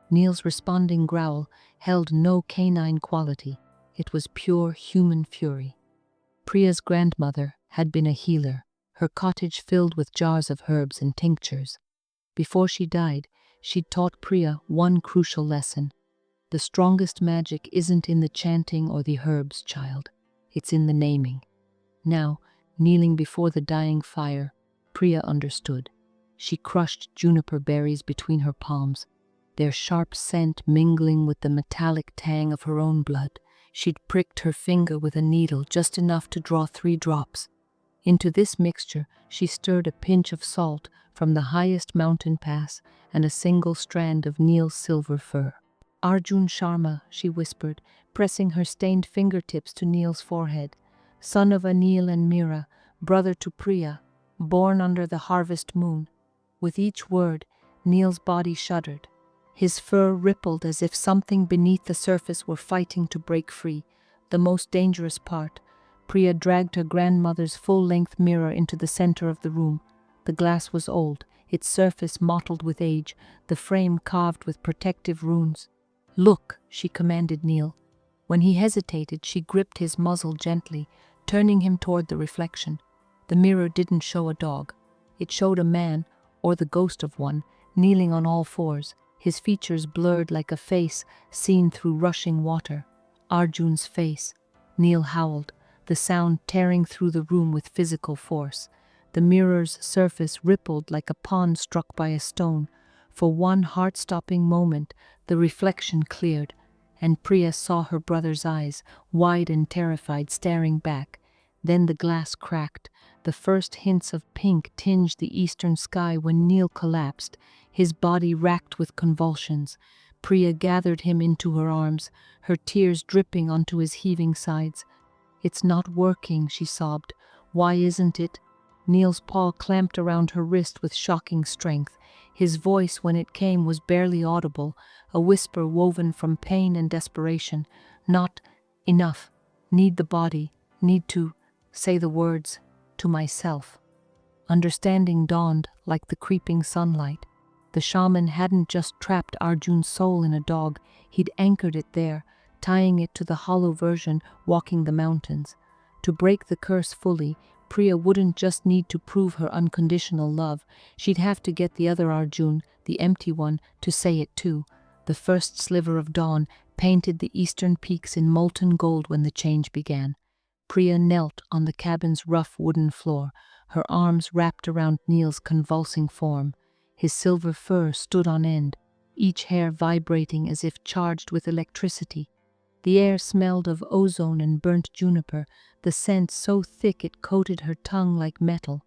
Neel's responding growl held no canine quality. It was pure human fury. Priya's grandmother had been a healer, her cottage filled with jars of herbs and tinctures. Before she died, she'd taught Priya one crucial lesson. The strongest magic isn't in the chanting or the herbs, child. It's in the naming. Now, kneeling before the dying fire, Priya understood. She crushed juniper berries between her palms, their sharp scent mingling with the metallic tang of her own blood. She'd pricked her finger with a needle just enough to draw 3 drops. Into this mixture, she stirred a pinch of salt from the highest mountain pass and a single strand of Neel's silver fur. Arjun Sharma, she whispered, pressing her stained fingertips to Neel's forehead. Son of Anil and Meera, brother to Priya, born under the harvest moon. With each word, Neel's body shuddered. His fur rippled as if something beneath the surface were fighting to break free. The most dangerous part, Priya dragged her grandmother's full-length mirror into the center of the room. The glass was old, its surface mottled with age, the frame carved with protective runes. "Look," she commanded Neel. When he hesitated, she gripped his muzzle gently, turning him toward the reflection. The mirror didn't show a dog. It showed a man, or the ghost of one, kneeling on all fours, his features blurred like a face seen through rushing water. Arjun's face. Neel howled, the sound tearing through the room with physical force. The mirror's surface rippled like a pond struck by a stone. For one heart-stopping moment, the reflection cleared, and Priya saw her brother's eyes, wide and terrified, staring back. Then the glass cracked. The first hints of pink tinged the eastern sky when Neel collapsed, his body racked with convulsions. Priya gathered him into her arms, her tears dripping onto his heaving sides. "It's not working," she sobbed. "Why isn't it?" Neel's paw clamped around her wrist with shocking strength. His voice, when it came, was barely audible, a whisper woven from pain and desperation. "Not enough. Need the body. Need to say the words to myself." Understanding dawned like the creeping sunlight. The shaman hadn't just trapped Arjun's soul in a dog, he'd anchored it there, tying it to the hollow version walking the mountains. To break the curse fully, Priya wouldn't just need to prove her unconditional love, she'd have to get the other Arjun, the empty one, to say it too. The first sliver of dawn painted the eastern peaks in molten gold when the change began. Priya knelt on the cabin's rough wooden floor, her arms wrapped around Neel's convulsing form. His silver fur stood on end, each hair vibrating as if charged with electricity. The air smelled of ozone and burnt juniper, the scent so thick it coated her tongue like metal.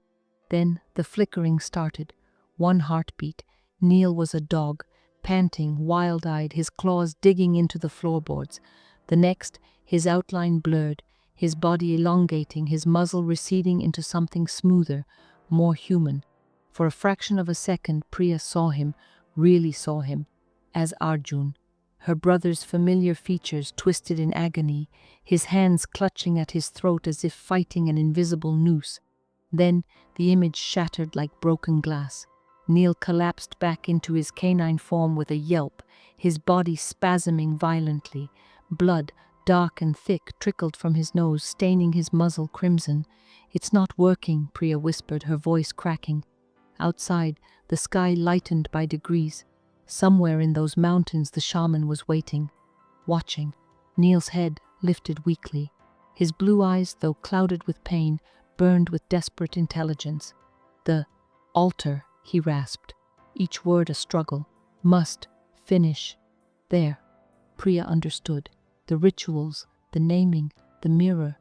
Then the flickering started. One heartbeat. Neel was a dog, panting, wild-eyed, his claws digging into the floorboards. The next, his outline blurred, his body elongating, his muzzle receding into something smoother, more human. For a fraction of a second, Priya saw him, really saw him, as Arjun. Her brother's familiar features twisted in agony, his hands clutching at his throat as if fighting an invisible noose. Then the image shattered like broken glass. Neel collapsed back into his canine form with a yelp, his body spasming violently. Blood, dark and thick, trickled from his nose, staining his muzzle crimson. "It's not working," Priya whispered, her voice cracking. Outside, the sky lightened by degrees. Somewhere in those mountains the shaman was waiting, watching. Neel's head lifted weakly. His blue eyes, though clouded with pain, burned with desperate intelligence. "The altar," he rasped, each word a struggle. "Must finish." There, Priya understood. The rituals, the naming, the mirror,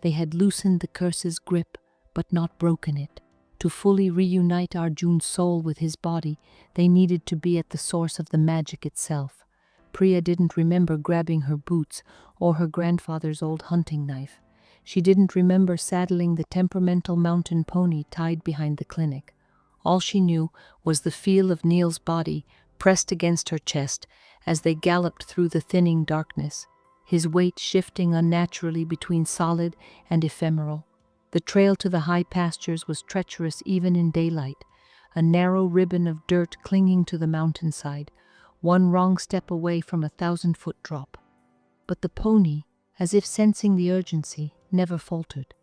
they had loosened the curse's grip, but not broken it. To fully reunite Arjun's soul with his body, they needed to be at the source of the magic itself. Priya didn't remember grabbing her boots or her grandfather's old hunting knife. She didn't remember saddling the temperamental mountain pony tied behind the clinic. All she knew was the feel of Neel's body pressed against her chest as they galloped through the thinning darkness, his weight shifting unnaturally between solid and ephemeral. The trail to the high pastures was treacherous even in daylight, a narrow ribbon of dirt clinging to the mountainside, one wrong step away from a 1,000-foot drop. But the pony, as if sensing the urgency, never faltered.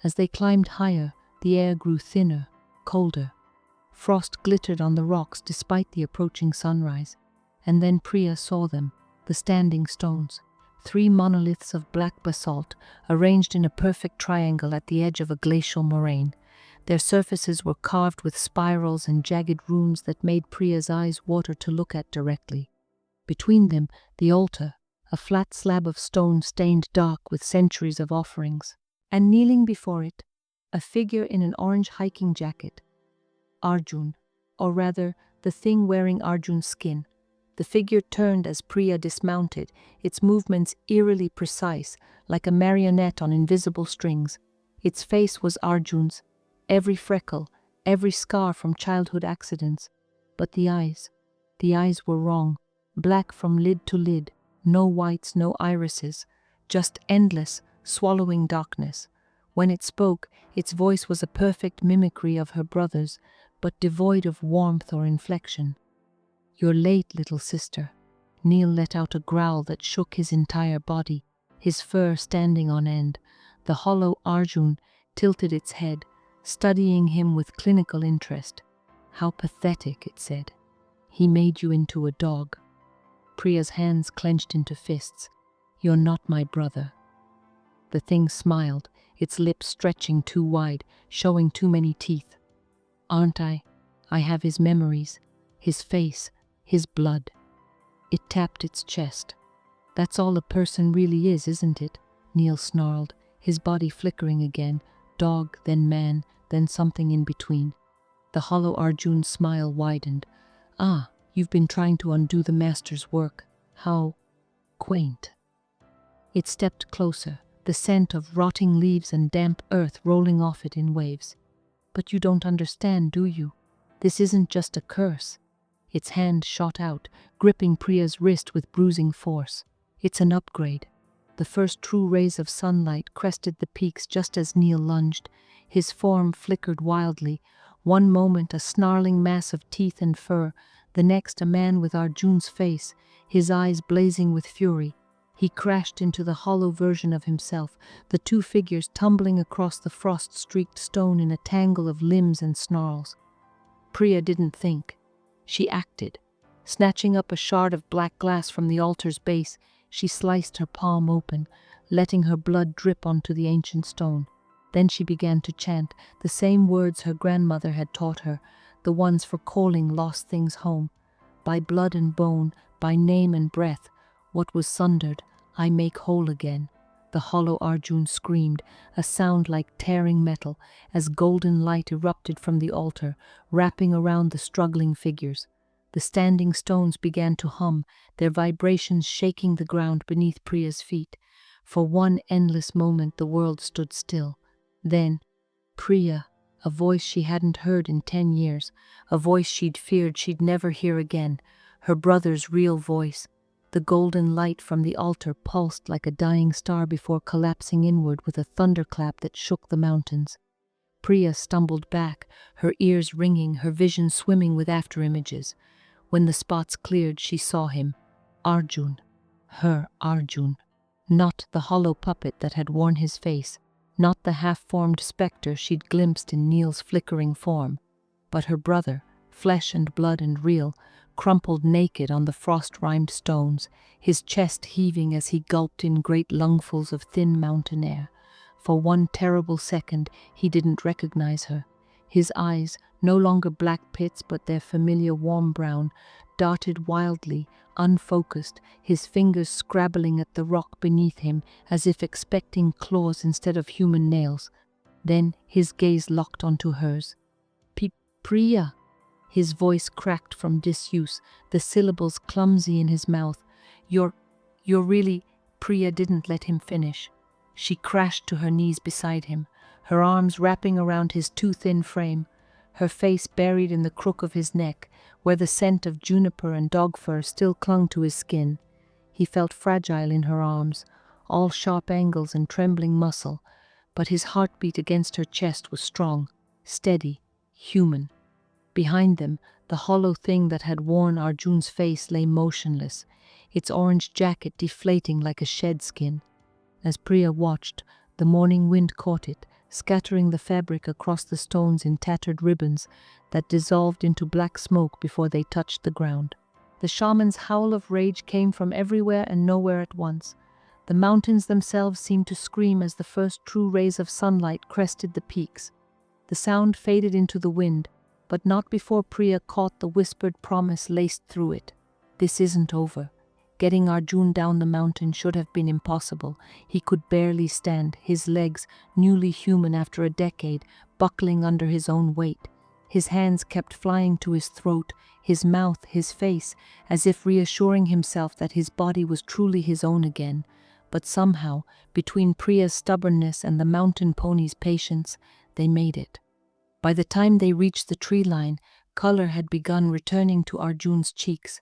As they climbed higher, the air grew thinner, colder. Frost glittered on the rocks despite the approaching sunrise. And then Priya saw them, the standing stones. 3 monoliths of black basalt, arranged in a perfect triangle at the edge of a glacial moraine. Their surfaces were carved with spirals and jagged runes that made Priya's eyes water to look at directly. Between them, the altar, a flat slab of stone stained dark with centuries of offerings. And kneeling before it, a figure in an orange hiking jacket. Arjun, or rather, the thing wearing Arjun's skin. The figure turned as Priya dismounted, its movements eerily precise, like a marionette on invisible strings. Its face was Arjun's, every freckle, every scar from childhood accidents. But the eyes were wrong, black from lid to lid, no whites, no irises, just endless, swallowing darkness. When it spoke, its voice was a perfect mimicry of her brother's, but devoid of warmth or inflection. "You're late, little sister." Neel let out a growl that shook his entire body, his fur standing on end. The hollow Arjun tilted its head, studying him with clinical interest. "How pathetic," it said. "He made you into a dog." Priya's hands clenched into fists. "You're not my brother." The thing smiled, its lips stretching too wide, showing too many teeth. "Aren't I? I have his memories, his face, his blood." It tapped its chest. "That's all a person really is, isn't it?" Neel snarled, his body flickering again, dog, then man, then something in between. The hollow Arjun's smile widened. "Ah, you've been trying to undo the master's work. How quaint." It stepped closer, the scent of rotting leaves and damp earth rolling off it in waves. "But you don't understand, do you? This isn't just a curse." Its hand shot out, gripping Priya's wrist with bruising force. "It's an upgrade." The first true rays of sunlight crested the peaks just as Neel lunged. His form flickered wildly, one moment a snarling mass of teeth and fur, The next, a man with Arjun's face, his eyes blazing with fury. He crashed into the hollow version of himself, the two figures tumbling across the frost-streaked stone in a tangle of limbs and snarls. Priya didn't think. She acted. Snatching up a shard of black glass from the altar's base, she sliced her palm open, letting her blood drip onto the ancient stone. Then she began to chant, the same words her grandmother had taught her, the ones for calling lost things home. By blood and bone, by name and breath, what was sundered, I make whole again. The hollow Arjun screamed, a sound like tearing metal, as golden light erupted from the altar, wrapping around the struggling figures. The standing stones began to hum, their vibrations shaking the ground beneath Priya's feet. For one endless moment the world stood still. Then, Priya, a voice she hadn't heard in 10 years, a voice she'd feared she'd never hear again, her brother's real voice. The golden light from the altar pulsed like a dying star before collapsing inward with a thunderclap that shook the mountains. Priya stumbled back, her ears ringing, her vision swimming with afterimages. When the spots cleared, she saw him. Arjun. Her Arjun. Not the hollow puppet that had worn his face, not the half-formed specter she'd glimpsed in Neel's flickering form, but her brother, flesh and blood and real, crumpled naked on the frost-rimed stones, his chest heaving as he gulped in great lungfuls of thin mountain air. For one terrible second, he didn't recognize her. His eyes, no longer black pits but their familiar warm brown, darted wildly, unfocused, his fingers scrabbling at the rock beneath him as if expecting claws instead of human nails. Then his gaze locked onto hers. Priya! His voice cracked from disuse, the syllables clumsy in his mouth. You're really... Priya didn't let him finish. She crashed to her knees beside him, her arms wrapping around his too thin frame, her face buried in the crook of his neck, where the scent of juniper and dog fur still clung to his skin. He felt fragile in her arms, all sharp angles and trembling muscle, but his heartbeat against her chest was strong, steady, human. Behind them, the hollow thing that had worn Arjun's face lay motionless, its orange jacket deflating like a shed skin. As Priya watched, the morning wind caught it, scattering the fabric across the stones in tattered ribbons that dissolved into black smoke before they touched the ground. The shaman's howl of rage came from everywhere and nowhere at once. The mountains themselves seemed to scream as the first true rays of sunlight crested the peaks. The sound faded into the wind, but not before Priya caught the whispered promise laced through it. This isn't over. Getting Arjun down the mountain should have been impossible. He could barely stand, his legs, newly human after a decade, buckling under his own weight. His hands kept flying to his throat, his mouth, his face, as if reassuring himself that his body was truly his own again. But somehow, between Priya's stubbornness and the mountain pony's patience, they made it. By the time they reached the tree line, color had begun returning to Arjun's cheeks.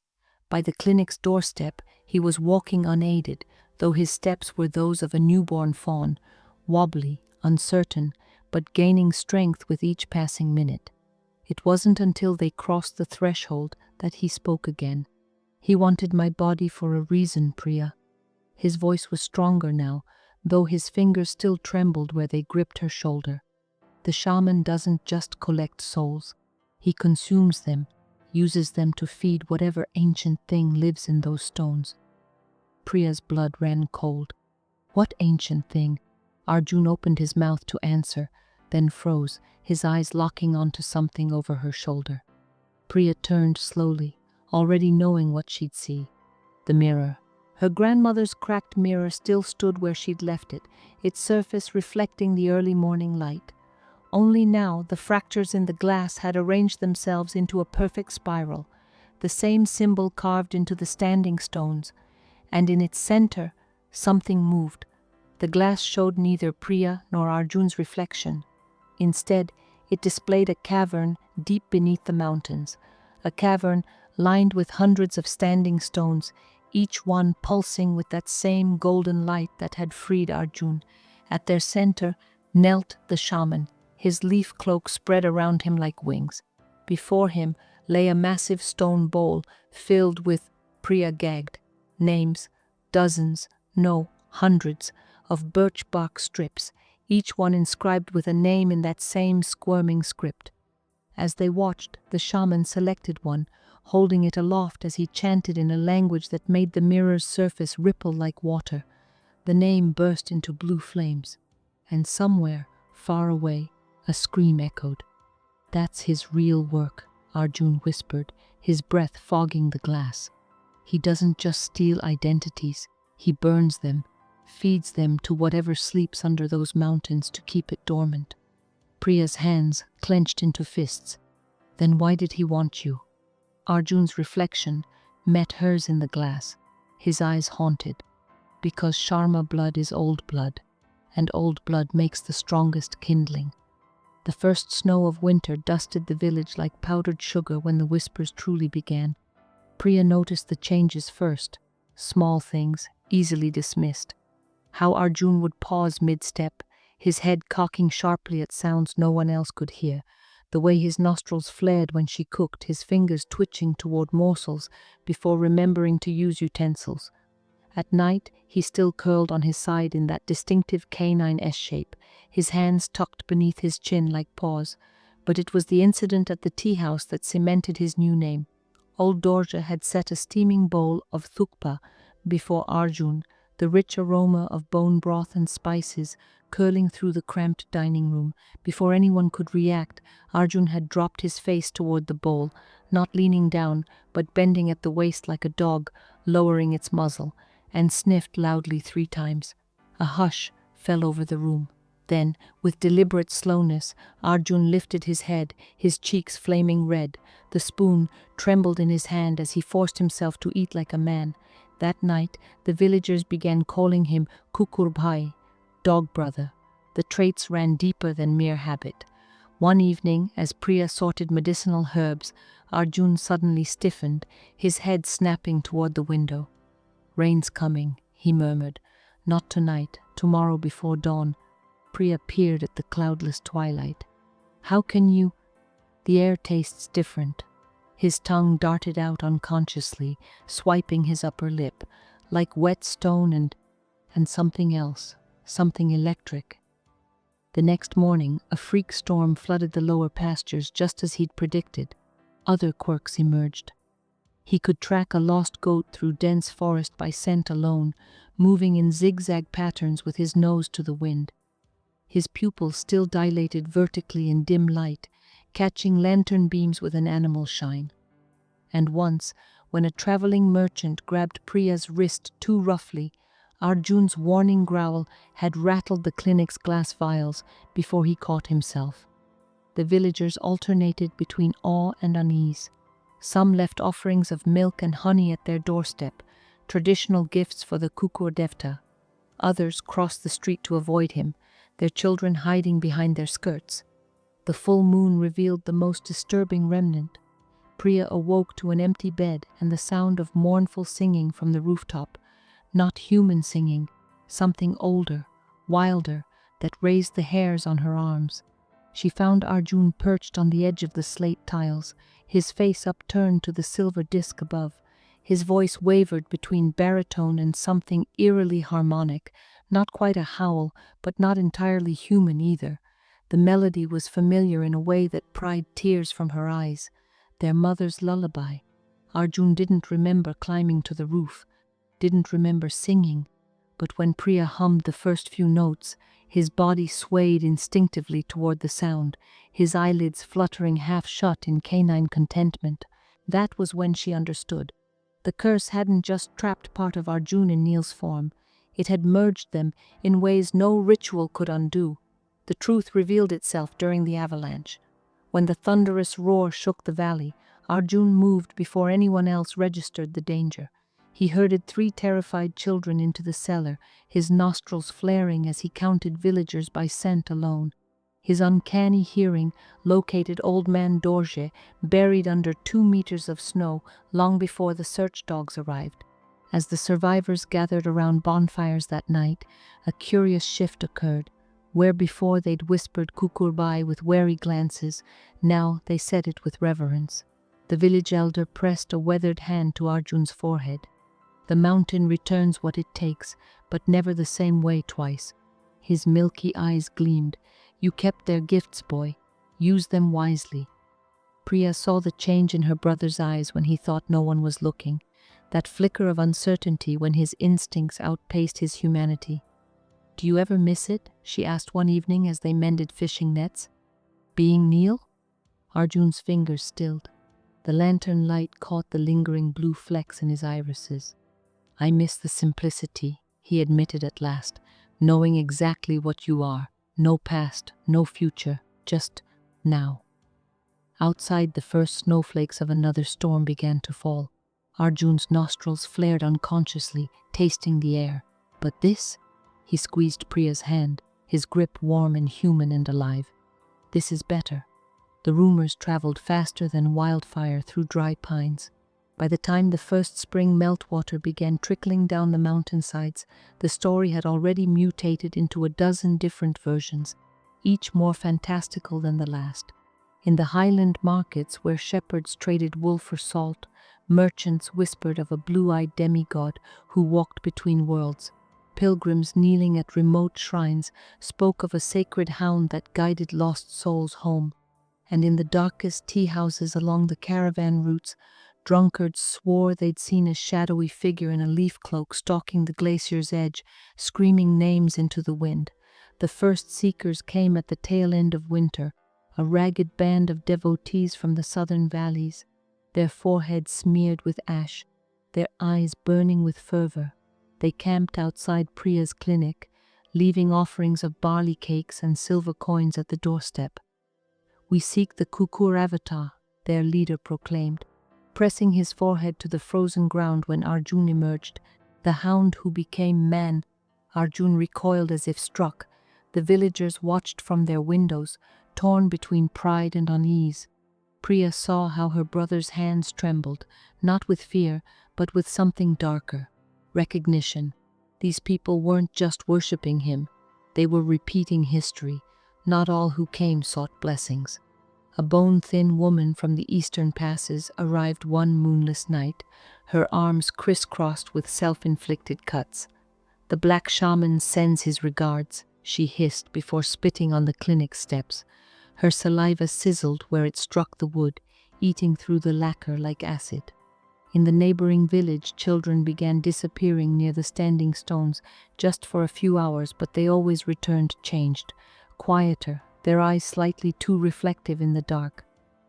By the clinic's doorstep, he was walking unaided, though his steps were those of a newborn fawn, wobbly, uncertain, but gaining strength with each passing minute. It wasn't until they crossed the threshold that he spoke again. He wanted my body for a reason, Priya. His voice was stronger now, though his fingers still trembled where they gripped her shoulder. The shaman doesn't just collect souls. He consumes them, uses them to feed whatever ancient thing lives in those stones. Priya's blood ran cold. What ancient thing? Arjun opened his mouth to answer, then froze, his eyes locking onto something over her shoulder. Priya turned slowly, already knowing what she'd see. The mirror. Her grandmother's cracked mirror still stood where she'd left it, its surface reflecting the early morning light. Only now the fractures in the glass had arranged themselves into a perfect spiral, the same symbol carved into the standing stones, and in its center something moved. The glass showed neither Priya nor Arjun's reflection. Instead, it displayed a cavern deep beneath the mountains, a cavern lined with hundreds of standing stones, each one pulsing with that same golden light that had freed Arjun. At their center knelt the shaman, his leaf cloak spread around him like wings. Before him, lay a massive stone bowl filled with, Priya gagged, names, dozens, no, hundreds, of birch bark strips, each one inscribed with a name in that same squirming script. As they watched, the shaman selected one, holding it aloft as he chanted in a language that made the mirror's surface ripple like water. The name burst into blue flames, and somewhere, far away, a scream echoed. "That's his real work," Arjun whispered, his breath fogging the glass. "He doesn't just steal identities, he burns them, feeds them to whatever sleeps under those mountains to keep it dormant." Priya's hands clenched into fists. "Then why did he want you?" Arjun's reflection met hers in the glass, his eyes haunted. "Because Sharma blood is old blood, and old blood makes the strongest kindling." The first snow of winter dusted the village like powdered sugar when the whispers truly began. Priya noticed the changes first, small things, easily dismissed. How Arjun would pause mid-step, his head cocking sharply at sounds no one else could hear, the way his nostrils flared when she cooked, his fingers twitching toward morsels before remembering to use utensils. At night, he still curled on his side in that distinctive canine S-shape, his hands tucked beneath his chin like paws, but it was the incident at the tea house that cemented his new name. Old Dorje had set a steaming bowl of thukpa before Arjun, the rich aroma of bone broth and spices curling through the cramped dining room. Before anyone could react, Arjun had dropped his face toward the bowl, not leaning down, but bending at the waist like a dog, lowering its muzzle, and sniffed loudly 3 times. A hush fell over the room. Then, with deliberate slowness, Arjun lifted his head, his cheeks flaming red. The spoon trembled in his hand as he forced himself to eat like a man. That night, the villagers began calling him Kukur Bhai, dog brother. The traits ran deeper than mere habit. One evening, as Priya sorted medicinal herbs, Arjun suddenly stiffened, his head snapping toward the window. "Rain's coming," he murmured. "Not tonight, tomorrow before dawn." Priya peered at the cloudless twilight. "How can you—" "The air tastes different." His tongue darted out unconsciously, swiping his upper lip, like wet stone and something else, something electric. The next morning, a freak storm flooded the lower pastures just as he'd predicted. Other quirks emerged. He could track a lost goat through dense forest by scent alone, moving in zigzag patterns with his nose to the wind. His pupils still dilated vertically in dim light, catching lantern beams with an animal shine. And once, when a traveling merchant grabbed Priya's wrist too roughly, Arjun's warning growl had rattled the clinic's glass vials before he caught himself. The villagers alternated between awe and unease. Some left offerings of milk and honey at their doorstep, traditional gifts for the Kukur Devta. Others crossed the street to avoid him, their children hiding behind their skirts. The full moon revealed the most disturbing remnant. Priya awoke to an empty bed and the sound of mournful singing from the rooftop. Not human singing, something older, wilder, that raised the hairs on her arms. She found Arjun perched on the edge of the slate tiles, his face upturned to the silver disc above. His voice wavered between baritone and something eerily harmonic, not quite a howl, but not entirely human either. The melody was familiar in a way that pried tears from her eyes. Their mother's lullaby. Arjun didn't remember climbing to the roof, didn't remember singing, but when Priya hummed the first few notes, his body swayed instinctively toward the sound, his eyelids fluttering half shut in canine contentment. That was when she understood. The curse hadn't just trapped part of Arjun in Neel's form, it had merged them in ways no ritual could undo. The truth revealed itself during the avalanche. When the thunderous roar shook the valley, Arjun moved before anyone else registered the danger. He herded 3 terrified children into the cellar, his nostrils flaring as he counted villagers by scent alone. His uncanny hearing located old man Dorje, buried under 2 meters of snow long before the search dogs arrived. As the survivors gathered around bonfires that night, a curious shift occurred. Where before they'd whispered Kukurbai with wary glances, now they said it with reverence. The village elder pressed a weathered hand to Arjun's forehead. The mountain returns what it takes, but never the same way twice. His milky eyes gleamed. You kept their gifts, boy. Use them wisely. Priya saw the change in her brother's eyes when he thought no one was looking, that flicker of uncertainty when his instincts outpaced his humanity. "Do you ever miss it?" she asked one evening as they mended fishing nets. "Being Neel?" Arjun's fingers stilled. The lantern light caught the lingering blue flecks in his irises. "I miss the simplicity," he admitted at last, "knowing exactly what you are. No past, no future, just now." Outside, the first snowflakes of another storm began to fall. Arjun's nostrils flared unconsciously, tasting the air. But this? He squeezed Priya's hand, his grip warm and human and alive. "This is better." The rumors traveled faster than wildfire through dry pines. By the time the first spring meltwater began trickling down the mountainsides, the story had already mutated into a dozen different versions, each more fantastical than the last. In the highland markets where shepherds traded wool for salt, merchants whispered of a blue-eyed demigod who walked between worlds. Pilgrims kneeling at remote shrines spoke of a sacred hound that guided lost souls home. And in the darkest tea-houses along the caravan routes, drunkards swore they'd seen a shadowy figure in a leaf cloak stalking the glacier's edge, screaming names into the wind. The first seekers came at the tail end of winter, a ragged band of devotees from the southern valleys, their foreheads smeared with ash, their eyes burning with fervor. They camped outside Priya's clinic, leaving offerings of barley cakes and silver coins at the doorstep. "We seek the Kukur avatar," their leader proclaimed, pressing his forehead to the frozen ground when Arjun emerged, the hound who became man. Arjun recoiled as if struck. The villagers watched from their windows, torn between pride and unease. Priya saw how her brother's hands trembled, not with fear, but with something darker. Recognition. These people weren't just worshipping him, they were repeating history. Not all who came sought blessings. A bone-thin woman from the eastern passes arrived one moonless night, her arms crisscrossed with self-inflicted cuts. "The black shaman sends his regards," she hissed before spitting on the clinic steps. Her saliva sizzled where it struck the wood, eating through the lacquer like acid. In the neighboring village, children began disappearing near the standing stones, just for a few hours, but they always returned changed, quieter, their eyes slightly too reflective in the dark.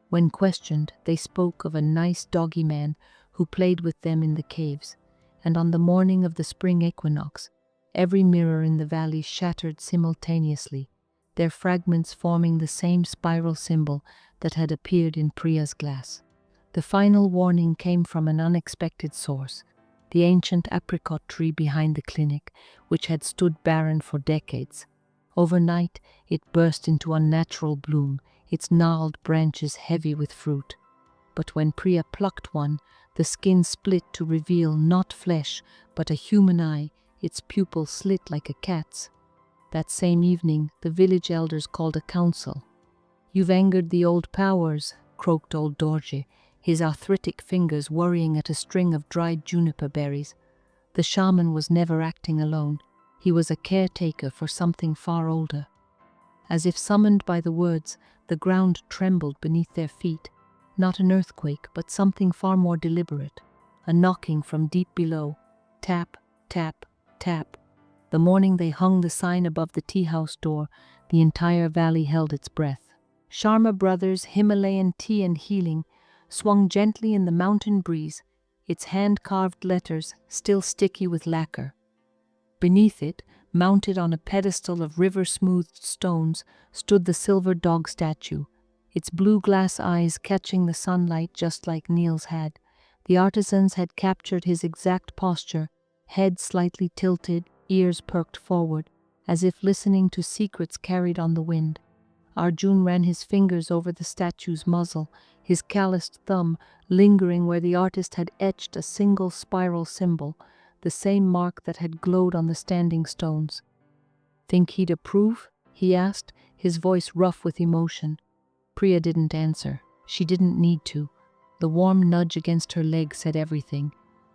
When questioned, they spoke of a nice doggy man who played with them in the caves. And on the morning of the spring equinox, every mirror in the valley shattered simultaneously, their fragments forming the same spiral symbol that had appeared in Priya's glass. The final warning came from an unexpected source, the ancient apricot tree behind the clinic, which had stood barren for decades. Overnight, it burst into unnatural bloom, its gnarled branches heavy with fruit. But when Priya plucked one, the skin split to reveal not flesh, but a human eye, its pupil slit like a cat's. That same evening, the village elders called a council. "You've angered the old powers," croaked old Dorje, his arthritic fingers worrying at a string of dried juniper berries. The shaman was never acting alone. He was a caretaker for something far older. As if summoned by the words, the ground trembled beneath their feet. Not an earthquake, but something far more deliberate. A knocking from deep below. Tap, tap, tap. The morning they hung the sign above the tea-house door, the entire valley held its breath. Sharma Brothers Himalayan Tea and Healing swung gently in the mountain breeze, its hand-carved letters still sticky with lacquer. Beneath it, mounted on a pedestal of river-smoothed stones, stood the silver dog statue, its blue glass eyes catching the sunlight just like Neel's had. The artisans had captured his exact posture, head slightly tilted, ears perked forward, as if listening to secrets carried on the wind. Arjun ran his fingers over the statue's muzzle, his calloused thumb lingering where the artist had etched a single spiral symbol, the same mark that had glowed on the standing stones. "Think he'd approve?" he asked, his voice rough with emotion. Priya didn't answer. She didn't need to. The warm nudge against her leg said everything.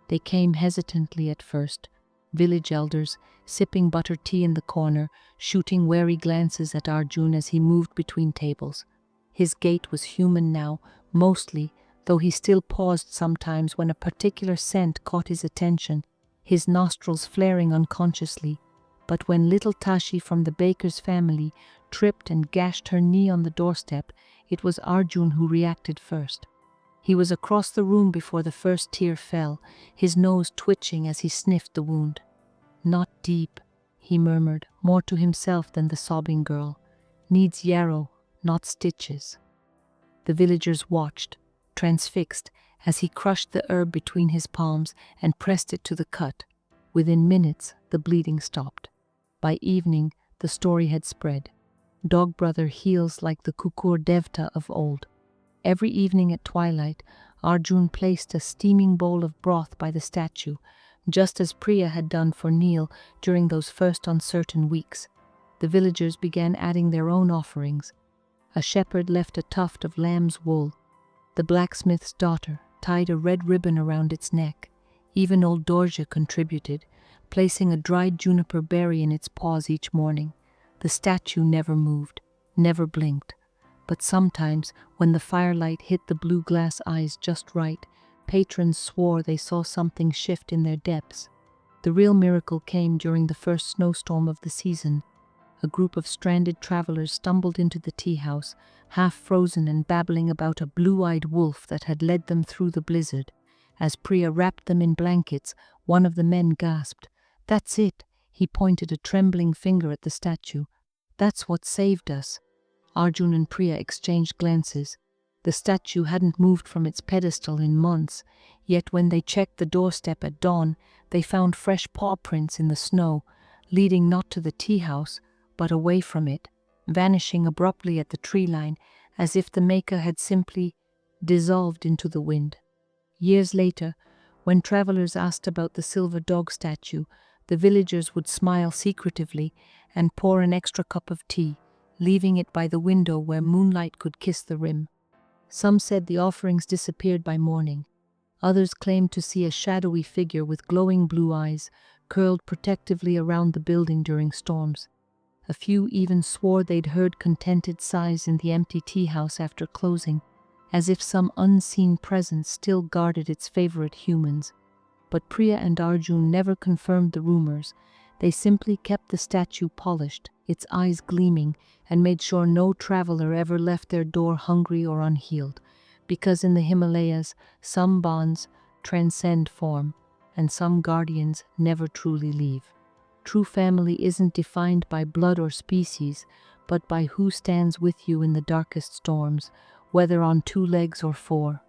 They came hesitantly at first, village elders, sipping buttered tea in the corner, shooting wary glances at Arjun as he moved between tables. His gait was human now, mostly, though he still paused sometimes when a particular scent caught his attention, his nostrils flaring unconsciously. But when little Tashi from the baker's family tripped and gashed her knee on the doorstep, it was Arjun who reacted first. He was across the room before the first tear fell, his nose twitching as he sniffed the wound. "Not deep," he murmured, more to himself than the sobbing girl. "Needs yarrow, not stitches." The villagers watched, transfixed, as he crushed the herb between his palms and pressed it to the cut. Within minutes, the bleeding stopped. By evening, the story had spread. Dog brother heals like the Kukur Devta of old. Every evening at twilight, Arjun placed a steaming bowl of broth by the statue, just as Priya had done for Neel during those first uncertain weeks. The villagers began adding their own offerings. A shepherd left a tuft of lamb's wool. The blacksmith's daughter tied a red ribbon around its neck. Even old Dorje contributed, placing a dried juniper berry in its paws each morning. The statue never moved, never blinked. But sometimes, when the firelight hit the blue glass eyes just right, patrons swore they saw something shift in their depths. The real miracle came during the first snowstorm of the season. A group of stranded travelers stumbled into the tea house, half frozen and babbling about a blue-eyed wolf that had led them through the blizzard. As Priya wrapped them in blankets, one of the men gasped. "That's it," he pointed a trembling finger at the statue. "That's what saved us." Arjun and Priya exchanged glances. The statue hadn't moved from its pedestal in months, yet when they checked the doorstep at dawn, they found fresh paw prints in the snow, leading not to the tea house, but away from it, vanishing abruptly at the tree line, as if the maker had simply dissolved into the wind. Years later, when travelers asked about the silver dog statue, the villagers would smile secretively and pour an extra cup of tea, leaving it by the window where moonlight could kiss the rim. Some said the offerings disappeared by morning. Others claimed to see a shadowy figure with glowing blue eyes curled protectively around the building during storms. A few even swore they'd heard contented sighs in the empty tea house after closing, as if some unseen presence still guarded its favorite humans. But Priya and Arjun never confirmed the rumors. They simply kept the statue polished, its eyes gleaming, and made sure no traveler ever left their door hungry or unhealed, because in the Himalayas, some bonds transcend form, and some guardians never truly leave. True family isn't defined by blood or species, but by who stands with you in the darkest storms, whether on 2 legs or 4.